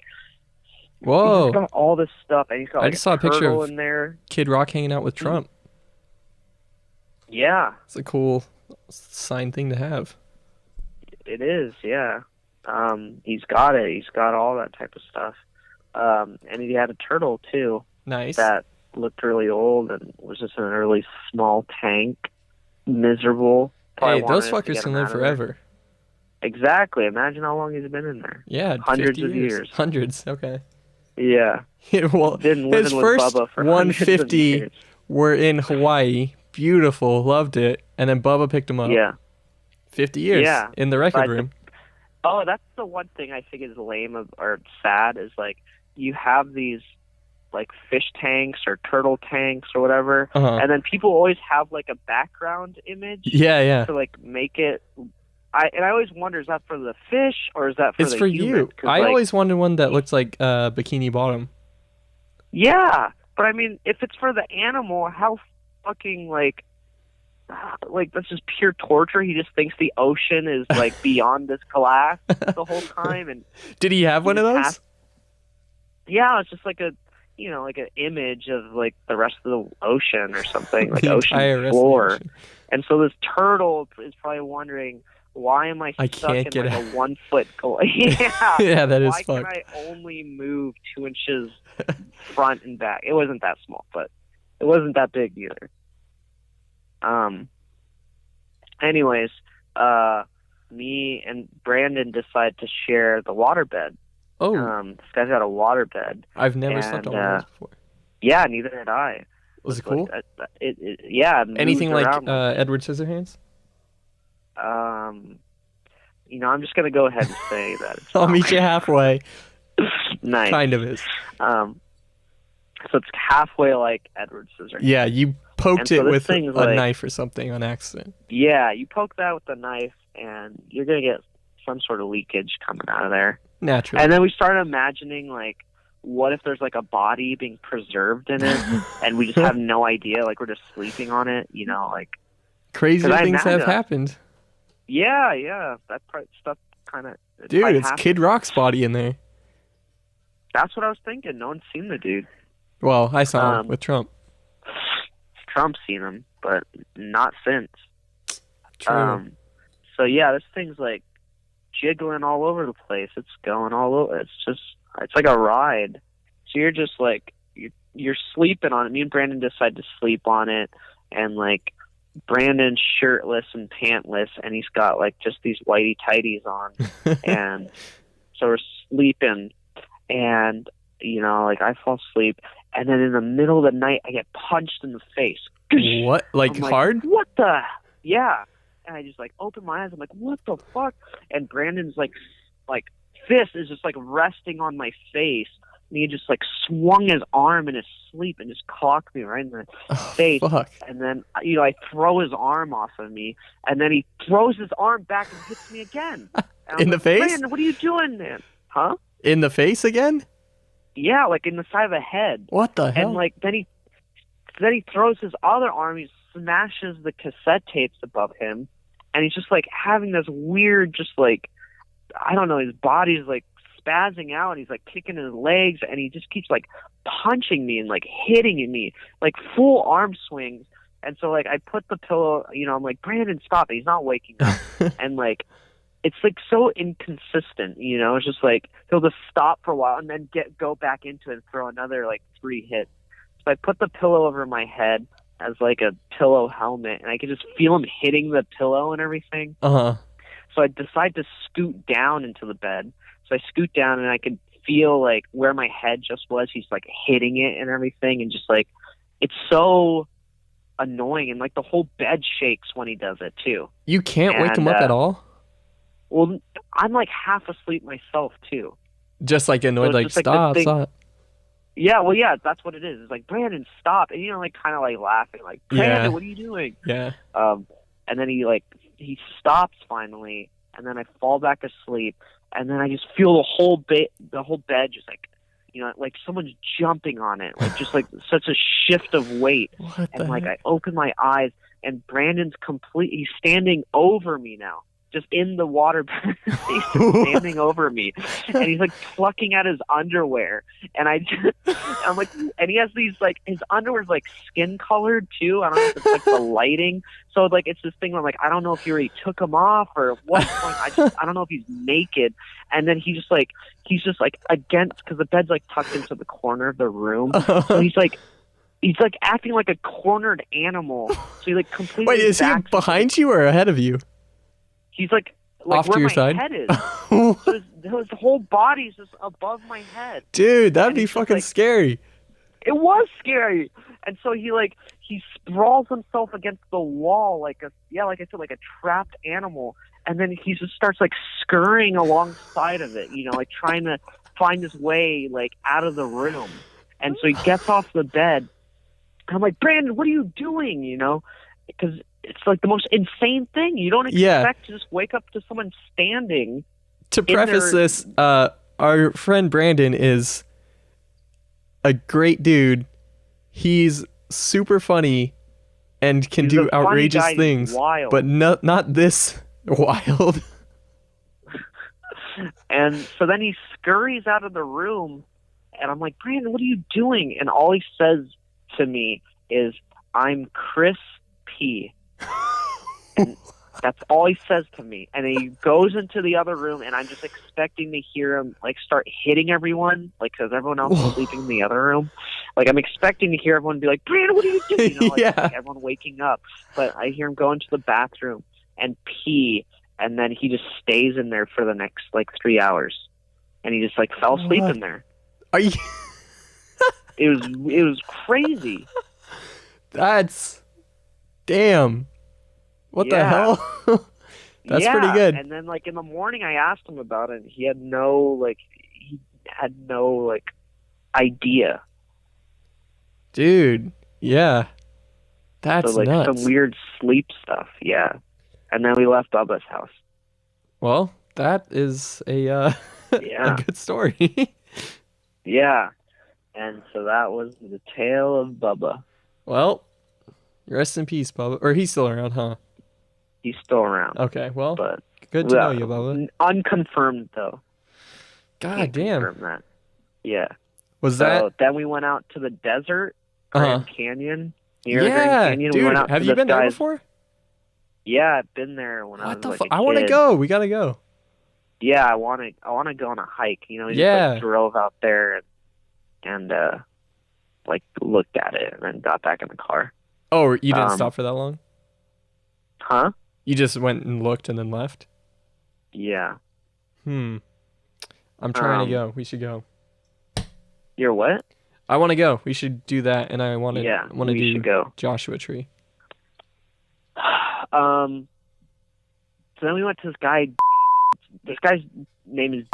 Speaker 1: Whoa!
Speaker 2: He's got all this stuff, and he's got like
Speaker 1: I just saw a picture of
Speaker 2: in there.
Speaker 1: Kid Rock hanging out with Trump.
Speaker 2: Yeah,
Speaker 1: it's a cool signed thing to have.
Speaker 2: It is, yeah. He's got it. He's got all that type of stuff. And he had a turtle too.
Speaker 1: Nice.
Speaker 2: That looked really old and was just in a really small tank. Miserable.
Speaker 1: Hey, those fuckers can live forever.
Speaker 2: Exactly. Imagine how long he's been in there.
Speaker 1: Yeah,
Speaker 2: hundreds of years.
Speaker 1: Hundreds. Okay.
Speaker 2: Yeah.
Speaker 1: Well, his first 150 were in Hawaii. Beautiful. Loved it. And then Bubba picked him up.
Speaker 2: Yeah.
Speaker 1: 50 years in the record room.
Speaker 2: That's the one thing I think is lame or sad is like you have these like fish tanks or turtle tanks or whatever, and then people always have like a background image.
Speaker 1: Yeah.
Speaker 2: To like make it. I always wonder, is that for the fish or is that for
Speaker 1: it's for
Speaker 2: human?
Speaker 1: you? I always wanted one that looks like Bikini Bottom.
Speaker 2: Yeah, but I mean, if it's for the animal, how fucking like that's just pure torture. He just thinks the ocean is like beyond this glass the whole time. And
Speaker 1: did he have one of those?
Speaker 2: Yeah, it's just like a like an image of like the rest of the ocean or something, like
Speaker 1: the
Speaker 2: ocean floor. And so this turtle is probably wondering, why am I
Speaker 1: I
Speaker 2: stuck
Speaker 1: can't
Speaker 2: in
Speaker 1: get
Speaker 2: like
Speaker 1: out.
Speaker 2: a 1 foot yeah.
Speaker 1: Yeah, that is
Speaker 2: Why
Speaker 1: fucked.
Speaker 2: can I only move 2 inches front and back? It wasn't that small, but it wasn't that big either. Anyways, me and Brandon decided to share the waterbed.
Speaker 1: Oh,
Speaker 2: This guy's got a waterbed.
Speaker 1: I've never slept on one of those before.
Speaker 2: Yeah, neither had I.
Speaker 1: Was it cool?
Speaker 2: Yeah. It
Speaker 1: Anything
Speaker 2: moves
Speaker 1: like
Speaker 2: around
Speaker 1: Edward Scissorhands?
Speaker 2: I'm just gonna go ahead and say that.
Speaker 1: I'll meet you halfway.
Speaker 2: Nice.
Speaker 1: Kind of is.
Speaker 2: So it's halfway like Edward Scissorhands.
Speaker 1: Yeah, you poked
Speaker 2: so
Speaker 1: it
Speaker 2: this
Speaker 1: with a
Speaker 2: thing's like-
Speaker 1: knife or something on accident.
Speaker 2: Yeah, you poke that with the knife, and you're gonna get some sort of leakage coming out of there.
Speaker 1: Naturally.
Speaker 2: And then we started imagining, like, what if there's like a body being preserved in it, and we just have no idea, like we're just sleeping on it, like.
Speaker 1: Crazier
Speaker 2: 'Cause I
Speaker 1: things have
Speaker 2: imagine-
Speaker 1: happened.
Speaker 2: Yeah, that stuff kind of.
Speaker 1: Dude, it's Kid Rock's body in there.
Speaker 2: That's what I was thinking. No one's seen the dude.
Speaker 1: Well, I saw him with Trump.
Speaker 2: Trump's seen him, but not since.
Speaker 1: True.
Speaker 2: So yeah, this thing's like jiggling all over the place. It's going all over. It's like a ride. So you're just like you're sleeping on it. Me and Brandon decide to sleep on it, and like Brandon's shirtless and pantless, and he's got like just these whitey tighties on, and so we're sleeping, and like I fall asleep, and then in the middle of the night I get punched in the face.
Speaker 1: What? Like
Speaker 2: I'm
Speaker 1: hard?
Speaker 2: What the? Yeah. And I just like open my eyes. I'm like, what the fuck? And Brandon's like fist is just like resting on my face. And he just like swung his arm in his sleep and just clocked me right in the face.
Speaker 1: Fuck.
Speaker 2: And then I throw his arm off of me, and then he throws his arm back and hits me again. And
Speaker 1: In the face?
Speaker 2: Brandon, what are you doing, man? Huh?
Speaker 1: In the face again?
Speaker 2: Yeah, like in the side of the head.
Speaker 1: What the hell?
Speaker 2: And like then he throws his other arm. He smashes the cassette tapes above him, and he's just like having this weird, just like I don't know. His body's like spazzing out. And he's like kicking his legs, and he just keeps like punching me and like hitting me, like full arm swings. And so like I put the pillow. I'm like, Brandon, stop it. He's not waking up. And like it's like so inconsistent. It's just like he'll just stop for a while and then go back into it and throw another like 3 hits. So I put the pillow over my head as like a pillow helmet, and I could just feel him hitting the pillow and everything.
Speaker 1: Uh-huh.
Speaker 2: So I decide to scoot down into the bed. So I scoot down, and I could feel like where my head just was. He's like hitting it and everything, and just like it's so annoying, and like the whole bed shakes when he does it too.
Speaker 1: You can't wake him up at all?
Speaker 2: Well, I'm like half asleep myself too.
Speaker 1: Just like annoyed,
Speaker 2: So
Speaker 1: like
Speaker 2: it's just like this
Speaker 1: stop.
Speaker 2: Yeah, well, yeah, that's what it is. It's like, Brandon, stop. And, like, kind of, like, laughing, like, Brandon,
Speaker 1: Yeah.
Speaker 2: what are you doing?
Speaker 1: Yeah.
Speaker 2: And then he stops finally, and then I fall back asleep, and then I just feel the whole bed just, like, like someone's jumping on it, like, just, like, such a shift of weight.
Speaker 1: What
Speaker 2: And,
Speaker 1: the
Speaker 2: like,
Speaker 1: heck?
Speaker 2: I open my eyes, and Brandon's he's standing over me now. Just in the water, he's just standing over me, and he's like plucking at his underwear, and I'm like, and he has these like his underwear's like skin colored too. I don't know if it's like the lighting, so like it's this thing where I'm like, I don't know if he already took them off or what's going. I don't know if he's naked, and then he's just like against because the bed's like tucked into the corner of the room, so he's like acting like a cornered animal. So he like completely.
Speaker 1: Wait, is he
Speaker 2: backs
Speaker 1: behind you or ahead of you?
Speaker 2: He's like
Speaker 1: Off to
Speaker 2: where
Speaker 1: your
Speaker 2: my
Speaker 1: side?
Speaker 2: head is. So his whole body's just above my head.
Speaker 1: Dude, that'd
Speaker 2: And
Speaker 1: be
Speaker 2: he's just
Speaker 1: fucking
Speaker 2: like-
Speaker 1: scary.
Speaker 2: It was scary. And so he sprawls himself against the wall like like I said, like a trapped animal. And then he just starts like scurrying alongside of it, like trying to find his way like out of the room. And so he gets off the bed. And I'm like, Brandon, what are you doing? Because it's like the most insane thing. You don't
Speaker 1: Yeah.
Speaker 2: expect to just wake up to someone standing.
Speaker 1: To preface this, our friend Brandon is a great dude. He's super funny and can
Speaker 2: He's
Speaker 1: do
Speaker 2: a funny
Speaker 1: outrageous
Speaker 2: guy, he's
Speaker 1: things,
Speaker 2: wild.
Speaker 1: but not this wild.
Speaker 2: And so then he scurries out of the room, and I'm like, Brandon, what are you doing? And all he says to me is, I'm Chris P. That's all he says to me. And then he goes into the other room, and I'm just expecting to hear him, like, start hitting everyone, like, because everyone else is sleeping in the other room. Like, I'm expecting to hear everyone be like, Brandon, what are you doing? You know, like,
Speaker 1: Yeah.
Speaker 2: like everyone waking up. But I hear him go into the bathroom and pee, and then he just stays in there for the next, like, 3 hours. And he just, like, fell asleep in there.
Speaker 1: Are you?
Speaker 2: It was crazy.
Speaker 1: That's damn. What the hell? That's pretty good.
Speaker 2: And then, like, in the morning, I asked him about it, and he had no idea.
Speaker 1: Dude, yeah. That's
Speaker 2: so, like,
Speaker 1: nuts.
Speaker 2: some weird sleep stuff, yeah. And then we left Bubba's house.
Speaker 1: Well, that is a a good story.
Speaker 2: Yeah. And so that was the tale of Bubba.
Speaker 1: Well, rest in peace, Bubba. Or he's still around, huh?
Speaker 2: He's still around.
Speaker 1: Okay, well,
Speaker 2: but
Speaker 1: good to know you, Bubba.
Speaker 2: Unconfirmed, though.
Speaker 1: God damn.
Speaker 2: Confirm that. Yeah.
Speaker 1: Was that?
Speaker 2: Then we went out to the desert, Grand Canyon. Near
Speaker 1: Yeah,
Speaker 2: Grand Canyon.
Speaker 1: dude.
Speaker 2: We went out
Speaker 1: have
Speaker 2: to
Speaker 1: you been there
Speaker 2: guys.
Speaker 1: before?
Speaker 2: Yeah, I've been there when I was like a kid.
Speaker 1: I want to go. We gotta go.
Speaker 2: Yeah, I want to go on a hike. You know, we just like drove out there and like looked at it and then got back in the car.
Speaker 1: Oh, you didn't stop for that long?
Speaker 2: Huh?
Speaker 1: You just went and looked and then left?
Speaker 2: Yeah.
Speaker 1: I'm trying to go. We should go.
Speaker 2: You're what?
Speaker 1: I want to go. We should do that, and I want to.
Speaker 2: Yeah,
Speaker 1: want to do
Speaker 2: go.
Speaker 1: Joshua Tree.
Speaker 2: So then we went to this guy. This guy's name is.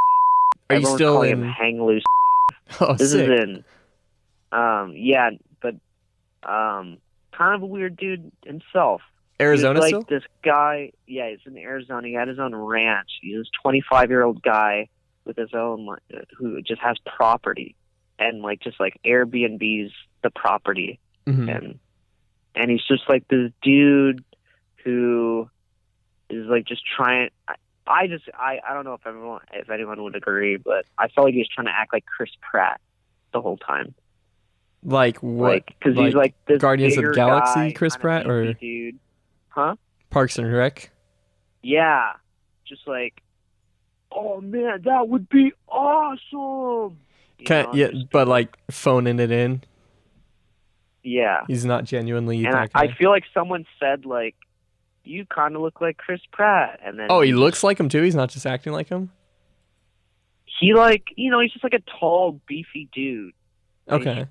Speaker 1: Are you still in?
Speaker 2: Him Hang Loose.
Speaker 1: Oh,
Speaker 2: this
Speaker 1: sick.
Speaker 2: is in. Yeah, but kind of a weird dude himself.
Speaker 1: Arizona
Speaker 2: like
Speaker 1: still?
Speaker 2: This guy, yeah, he's in Arizona. He had his own ranch. He's this 25-year-old guy with his own, who just has property and like just like Airbnbs the property, and he's just like this dude who is like just trying. I don't know if anyone would agree, but I felt like he was trying to act like Chris Pratt the whole time.
Speaker 1: Like what?
Speaker 2: Because he's like this
Speaker 1: Guardians of the Galaxy,
Speaker 2: guy,
Speaker 1: Chris Pratt, or
Speaker 2: dude, huh?
Speaker 1: Parks and Rec.
Speaker 2: Yeah, just like, oh man, that would be awesome.
Speaker 1: But like phoning it in.
Speaker 2: Yeah,
Speaker 1: he's not genuinely.
Speaker 2: And I feel like someone said like, you kind of look like Chris Pratt, and then
Speaker 1: he looks like him too. He's not just acting like him.
Speaker 2: He like, he's just like a tall, beefy dude.
Speaker 1: Okay.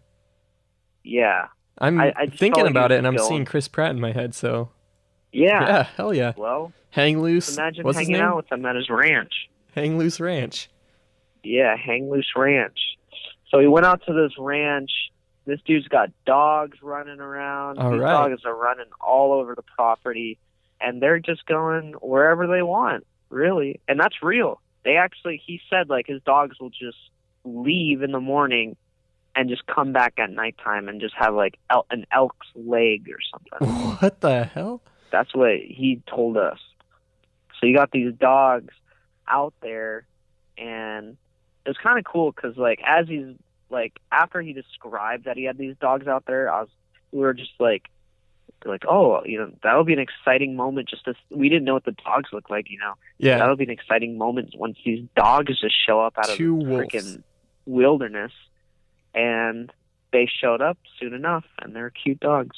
Speaker 2: Yeah.
Speaker 1: I'm thinking about it, and I'm seeing Chris Pratt in my head. So.
Speaker 2: Yeah.
Speaker 1: Yeah. Hell yeah.
Speaker 2: Well.
Speaker 1: Hang Loose.
Speaker 2: Imagine
Speaker 1: What's
Speaker 2: hanging
Speaker 1: his name?
Speaker 2: out with him at his ranch.
Speaker 1: Hang Loose Ranch.
Speaker 2: Yeah, Hang Loose Ranch. So we went out to this ranch. This dude's got dogs running around. These dogs are running all over the property, and they're just going wherever they want, really. And that's real. He said, like, his dogs will just leave in the morning and just come back at nighttime and just have, like, an elk's leg or something.
Speaker 1: What the hell?
Speaker 2: That's what he told us. So you got these dogs out there, and it was kind of cool because, like, after he described that he had these dogs out there, we were just like, oh, that would be an exciting moment. We didn't know what the dogs looked like,
Speaker 1: Yeah.
Speaker 2: That would be an exciting moment once these dogs just show up out of the freaking wilderness. And they showed up soon enough, and they're cute dogs.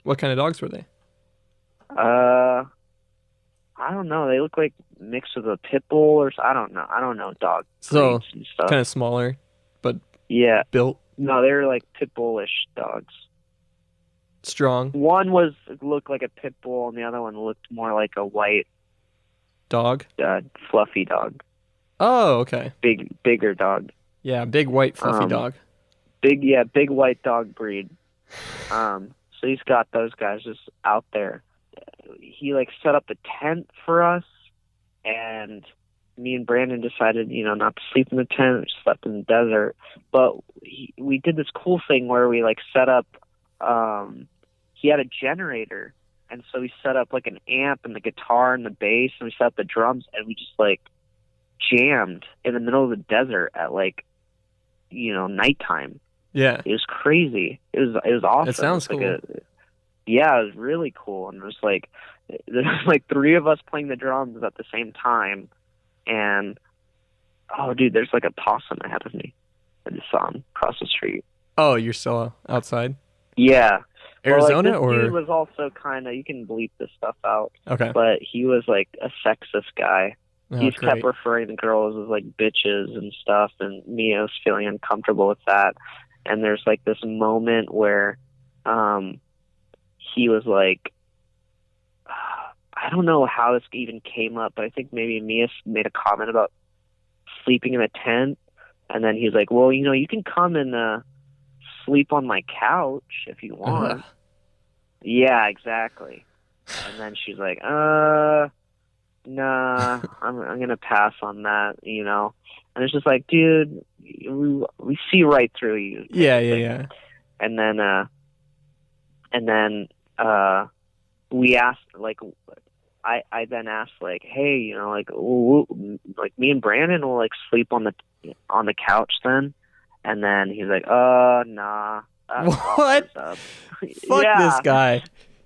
Speaker 1: What kind of dogs were they?
Speaker 2: I don't know. They look like mixed with a pit bull or I don't know dog
Speaker 1: so
Speaker 2: breeds and stuff.
Speaker 1: Kind of smaller, but
Speaker 2: built. No, they're like pit bullish dogs.
Speaker 1: Strong.
Speaker 2: One looked like a pit bull, and the other one looked more like a white
Speaker 1: dog.
Speaker 2: Fluffy dog.
Speaker 1: Oh, okay.
Speaker 2: Bigger dog.
Speaker 1: Yeah, big white fluffy dog.
Speaker 2: Big white dog breed. So he's got those guys just out there. He like set up a tent for us, and me and Brandon decided, not to sleep in the tent. We slept in the desert. But we did this cool thing where we like set up. He had a generator, and so we set up like an amp and the guitar and the bass, and we set up the drums, and we just like jammed in the middle of the desert at like, nighttime.
Speaker 1: Yeah,
Speaker 2: it was crazy. It was awesome.
Speaker 1: It sounds cool.
Speaker 2: Yeah, it was really cool, and it was like there's like 3 of us playing the drums at the same time, and oh, dude, there's like a possum ahead of me. I just saw him across the street.
Speaker 1: Oh, you're still outside?
Speaker 2: Yeah.
Speaker 1: Arizona,
Speaker 2: well, like, this
Speaker 1: or
Speaker 2: dude was also kind of, you can bleep this stuff out.
Speaker 1: Okay.
Speaker 2: But he was like a sexist guy.
Speaker 1: Oh,
Speaker 2: He
Speaker 1: great.
Speaker 2: kept referring to girls as like bitches and stuff, and Mia was feeling uncomfortable with that. And there's like this moment where he was like, I don't know how this even came up, but I think maybe Mia made a comment about sleeping in a tent, and then he's like, well, you can come and sleep on my couch if you want. Yeah, exactly. And then she's like, nah, I'm gonna pass on that, And it's just like, dude, we see right through you.
Speaker 1: Yeah.
Speaker 2: And then we asked, like, I then asked, like, hey, like me and Brandon will like sleep on the couch then. And then he's like, nah.
Speaker 1: What? Fuck this guy.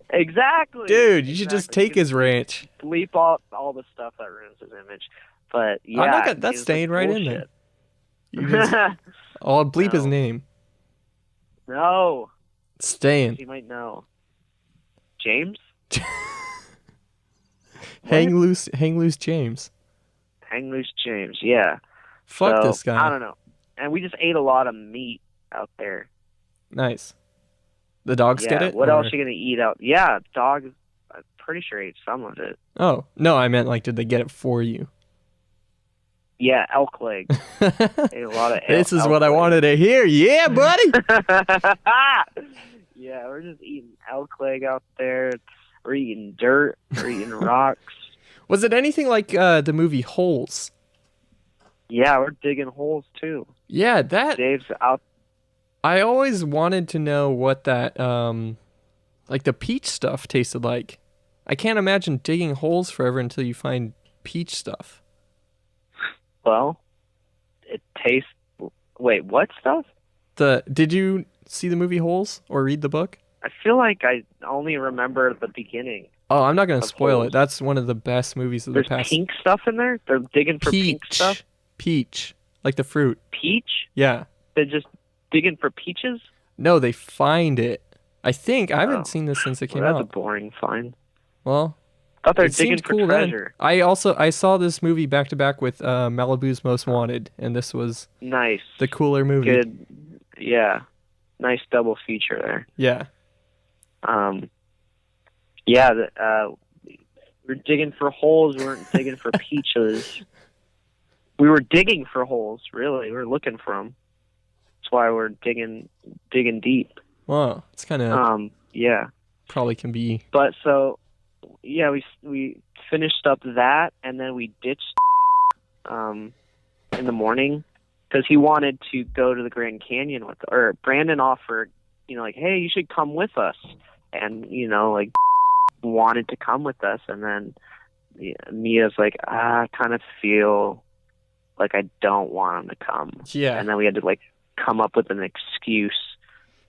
Speaker 2: Exactly.
Speaker 1: Dude, you should just take his ranch.
Speaker 2: Bleep all the stuff that ruins his image. But yeah,
Speaker 1: that's staying right in there.
Speaker 2: there.
Speaker 1: I'll bleep his name.
Speaker 2: No.
Speaker 1: Staying.
Speaker 2: He might know. James?
Speaker 1: Hang loose James.
Speaker 2: Hang loose James, yeah.
Speaker 1: Fuck this guy.
Speaker 2: I don't know. And we just ate a lot of meat out there.
Speaker 1: Nice. The dogs get it?
Speaker 2: What else are you going to eat out? Yeah, dogs, I'm pretty sure ate some of it.
Speaker 1: Oh, no, I meant like, did they get it for you?
Speaker 2: Yeah, elk leg. Ate a lot of
Speaker 1: This is
Speaker 2: elk
Speaker 1: what I
Speaker 2: leg.
Speaker 1: wanted to hear. Yeah, buddy.
Speaker 2: Yeah, we're just eating elk leg out there. We're eating dirt. We're eating rocks.
Speaker 1: Was it anything like the movie Holes?
Speaker 2: Yeah, we're digging holes too.
Speaker 1: Yeah,
Speaker 2: Dave's out.
Speaker 1: I always wanted to know what that, like the peach stuff tasted like. I can't imagine digging holes forever until you find peach stuff.
Speaker 2: Well, it tastes... Wait, what stuff?
Speaker 1: Did you see the movie Holes or read the book?
Speaker 2: I feel like I only remember the beginning.
Speaker 1: Oh, I'm not going to spoil
Speaker 2: Holes.
Speaker 1: it. That's one of the best movies of
Speaker 2: There's
Speaker 1: the past.
Speaker 2: pink stuff in there? They're digging for pink stuff?
Speaker 1: Peach. Like the fruit.
Speaker 2: Peach?
Speaker 1: Yeah.
Speaker 2: They're just digging for peaches?
Speaker 1: No, they find it. I think. I haven't seen this since it came
Speaker 2: That's
Speaker 1: out.
Speaker 2: a boring find.
Speaker 1: Well,
Speaker 2: I thought they were
Speaker 1: it
Speaker 2: digging
Speaker 1: seemed
Speaker 2: for
Speaker 1: cool
Speaker 2: treasure.
Speaker 1: then. I saw this movie back to back with Malibu's Most Wanted, and this was
Speaker 2: Nice.
Speaker 1: the cooler movie.
Speaker 2: Good. Yeah. Nice double feature there.
Speaker 1: Yeah.
Speaker 2: Yeah, we're digging for holes. We weren't digging for peaches. We were digging for holes, really. We were looking for them. That's why we're digging deep.
Speaker 1: Wow, it's kind of
Speaker 2: yeah.
Speaker 1: probably can be.
Speaker 2: But so, yeah, we finished up that, and then we ditched in the morning because he wanted to go to the Grand Canyon or Brandon offered, like, hey, you should come with us, and like wanted to come with us, and then Mia's like, I kind of feel like I don't want him to come.
Speaker 1: Yeah.
Speaker 2: And then we had to like come up with an excuse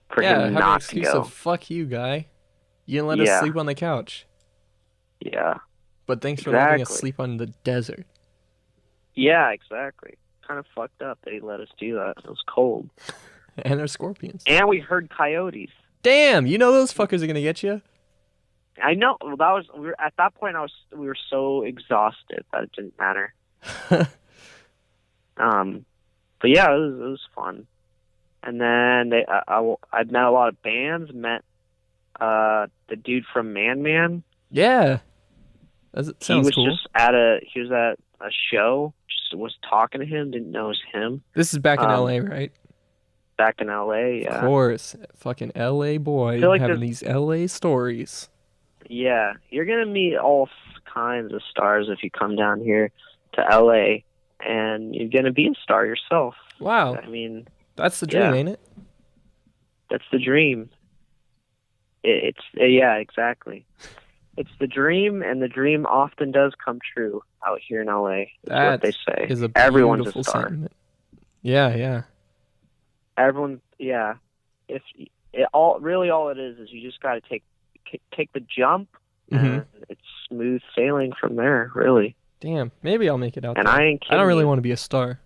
Speaker 2: for him
Speaker 1: have an
Speaker 2: not to
Speaker 1: excuse
Speaker 2: go.
Speaker 1: of, fuck you, guy. You didn't let us sleep on the couch.
Speaker 2: Yeah.
Speaker 1: But thanks for letting us sleep on the desert.
Speaker 2: Yeah, exactly. Kind of fucked up that he let us do that. It was cold.
Speaker 1: And there's scorpions.
Speaker 2: And we heard coyotes.
Speaker 1: Damn, you know those fuckers are gonna get you.
Speaker 2: I know. Well, at that point we were so exhausted that it didn't matter. But yeah, it was fun. And then I met a lot of bands. Met the dude from Man Man.
Speaker 1: Yeah, that sounds cool.
Speaker 2: He was at a show. Just was talking to him. Didn't know it was him.
Speaker 1: This is back in LA, right?
Speaker 2: Back in LA, yeah.
Speaker 1: Of course, fucking LA boy
Speaker 2: like
Speaker 1: having these LA stories.
Speaker 2: Yeah, you're gonna meet all kinds of stars if you come down here to LA, and you're gonna be a star yourself.
Speaker 1: Wow.
Speaker 2: I mean,
Speaker 1: that's the dream, ain't it?
Speaker 2: That's the dream. Yeah, exactly. It's the dream, and the dream often does come true out here in LA. That's what they say.
Speaker 1: Is a
Speaker 2: Everyone's a
Speaker 1: beautiful
Speaker 2: star.
Speaker 1: sentiment. Yeah.
Speaker 2: Everyone, yeah. All it is you just got to take the jump, and it's smooth sailing from there, really.
Speaker 1: Damn, maybe I'll make it out
Speaker 2: And
Speaker 1: there.
Speaker 2: I ain't kidding
Speaker 1: don't really
Speaker 2: you.
Speaker 1: want to be a star.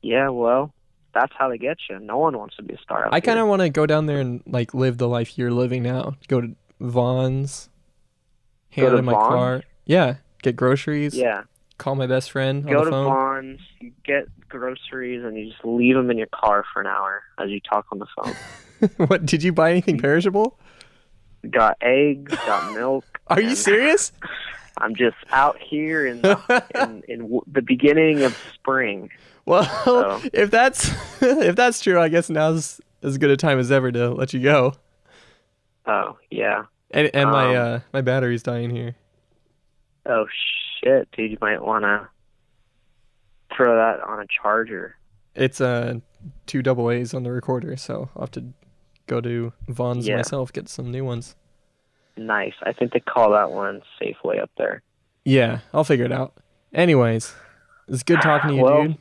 Speaker 2: Yeah, well, that's how they get you. No one wants to be a star.
Speaker 1: I kind of want to go down there and like live the life you're living now. Go to Vaughn's, hang
Speaker 2: Go
Speaker 1: out
Speaker 2: to
Speaker 1: in my
Speaker 2: Vaughn's?
Speaker 1: car. Yeah, get groceries.
Speaker 2: Yeah.
Speaker 1: Call my best friend
Speaker 2: Go
Speaker 1: on
Speaker 2: to
Speaker 1: the phone.
Speaker 2: Vaughn's, you get groceries, and you just leave them in your car for an hour as you talk on the phone.
Speaker 1: What, did you buy anything perishable?
Speaker 2: Got eggs, got milk.
Speaker 1: Are you
Speaker 2: and
Speaker 1: serious?
Speaker 2: I'm just out here in the beginning of spring.
Speaker 1: Well,
Speaker 2: So.
Speaker 1: if that's true, I guess now's as good a time as ever to let you go.
Speaker 2: Oh, yeah.
Speaker 1: And my battery's dying here.
Speaker 2: Oh, shit, dude. You might want to throw that on a charger.
Speaker 1: It's 2 AA's on the recorder, so I'll have to go to Vaughn's myself, get some new ones.
Speaker 2: Nice. I think they call that one Safeway up there.
Speaker 1: Yeah, I'll figure it out. Anyways, it's good talking to you, dude.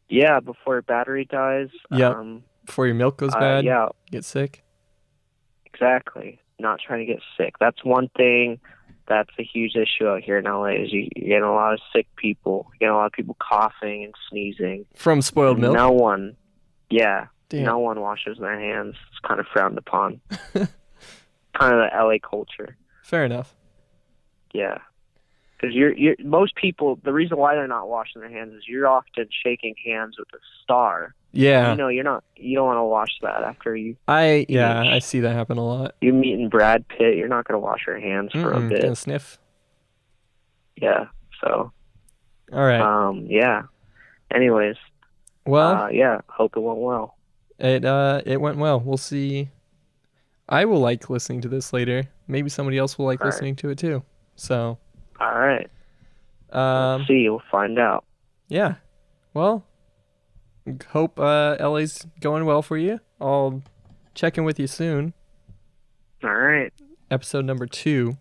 Speaker 2: Yeah, before your battery dies.
Speaker 1: Yep. Before your milk goes bad,
Speaker 2: yeah,
Speaker 1: get sick.
Speaker 2: exactly. Not trying to get sick. That's one thing that's a huge issue out here in LA is you get a lot of sick people. You get a lot of people coughing and sneezing.
Speaker 1: From spoiled milk?
Speaker 2: No one washes their hands. It's kind of frowned upon. Kind of the LA culture.
Speaker 1: Fair enough.
Speaker 2: Yeah. Because you're most people, the reason why they're not washing their hands is you're often shaking hands with a star.
Speaker 1: Yeah.
Speaker 2: You know, you don't want to wash that after you.
Speaker 1: I see that happen a lot.
Speaker 2: You meeting Brad Pitt, you're not going to wash your hands for a bit.
Speaker 1: Gonna sniff.
Speaker 2: Yeah. So.
Speaker 1: All right.
Speaker 2: Yeah. Anyways.
Speaker 1: Well.
Speaker 2: Yeah. Hope it went well.
Speaker 1: It went well. We'll see. I will like listening to this later. Maybe somebody else will like listening to it too. So.
Speaker 2: All right. We'll see. We'll find out.
Speaker 1: Yeah. Well. Hope LA's going well for you. I'll check in with you soon.
Speaker 2: All right.
Speaker 1: Episode number 2.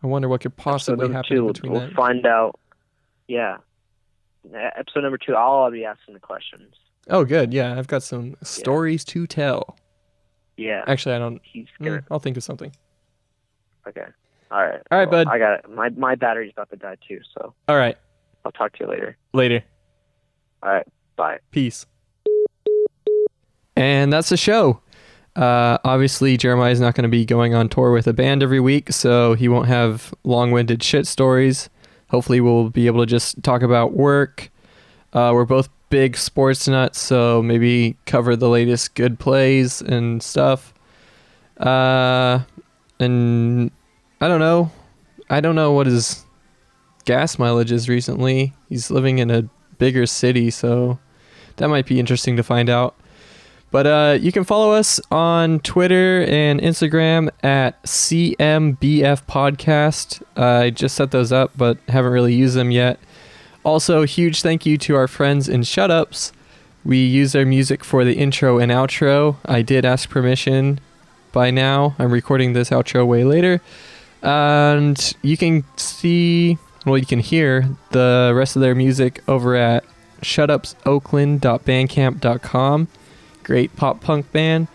Speaker 1: I wonder what could possibly happen between
Speaker 2: we'll find out. Yeah. Episode number 2, I'll be asking the questions.
Speaker 1: Oh, good. Yeah, I've got some stories to tell.
Speaker 2: Yeah.
Speaker 1: Actually, I don't.
Speaker 2: He's gonna.
Speaker 1: I'll think of something.
Speaker 2: Okay. All right.
Speaker 1: All right, bud.
Speaker 2: I got it. My battery's about to die too, so.
Speaker 1: All right.
Speaker 2: I'll talk to you later.
Speaker 1: Later.
Speaker 2: All right. Bye.
Speaker 1: Peace. And that's the show. Obviously, Jeremiah's not going to be going on tour with a band every week, so he won't have long-winded shit stories. Hopefully, we'll be able to just talk about work. We're both big sports nuts, so maybe cover the latest good plays and stuff. And I don't know. I don't know what his gas mileage is recently. He's living in a bigger city, so that might be interesting to find out. But you can follow us on Twitter and Instagram at CMBF Podcast. I just set those up, but haven't really used them yet. Also, huge thank you to our friends in Shut Ups. We use their music for the intro and outro. I did ask permission by now. I'm recording this outro way later. And you can you can hear the rest of their music over at shutupsoakland.bandcamp.com. Great pop punk band.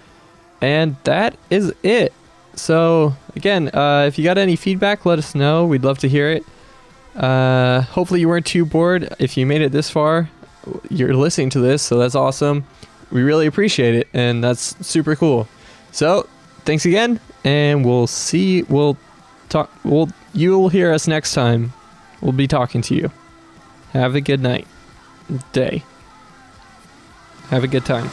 Speaker 1: And that is it. So, again, if you got any feedback, let us know. We'd love to hear it. Hopefully you weren't too bored. If you made it this far, you're listening to this, so that's awesome. We really appreciate it, and that's super cool. So, thanks again, and you'll hear us next time. We'll be talking to you. Have a good night. Day. Have a good time.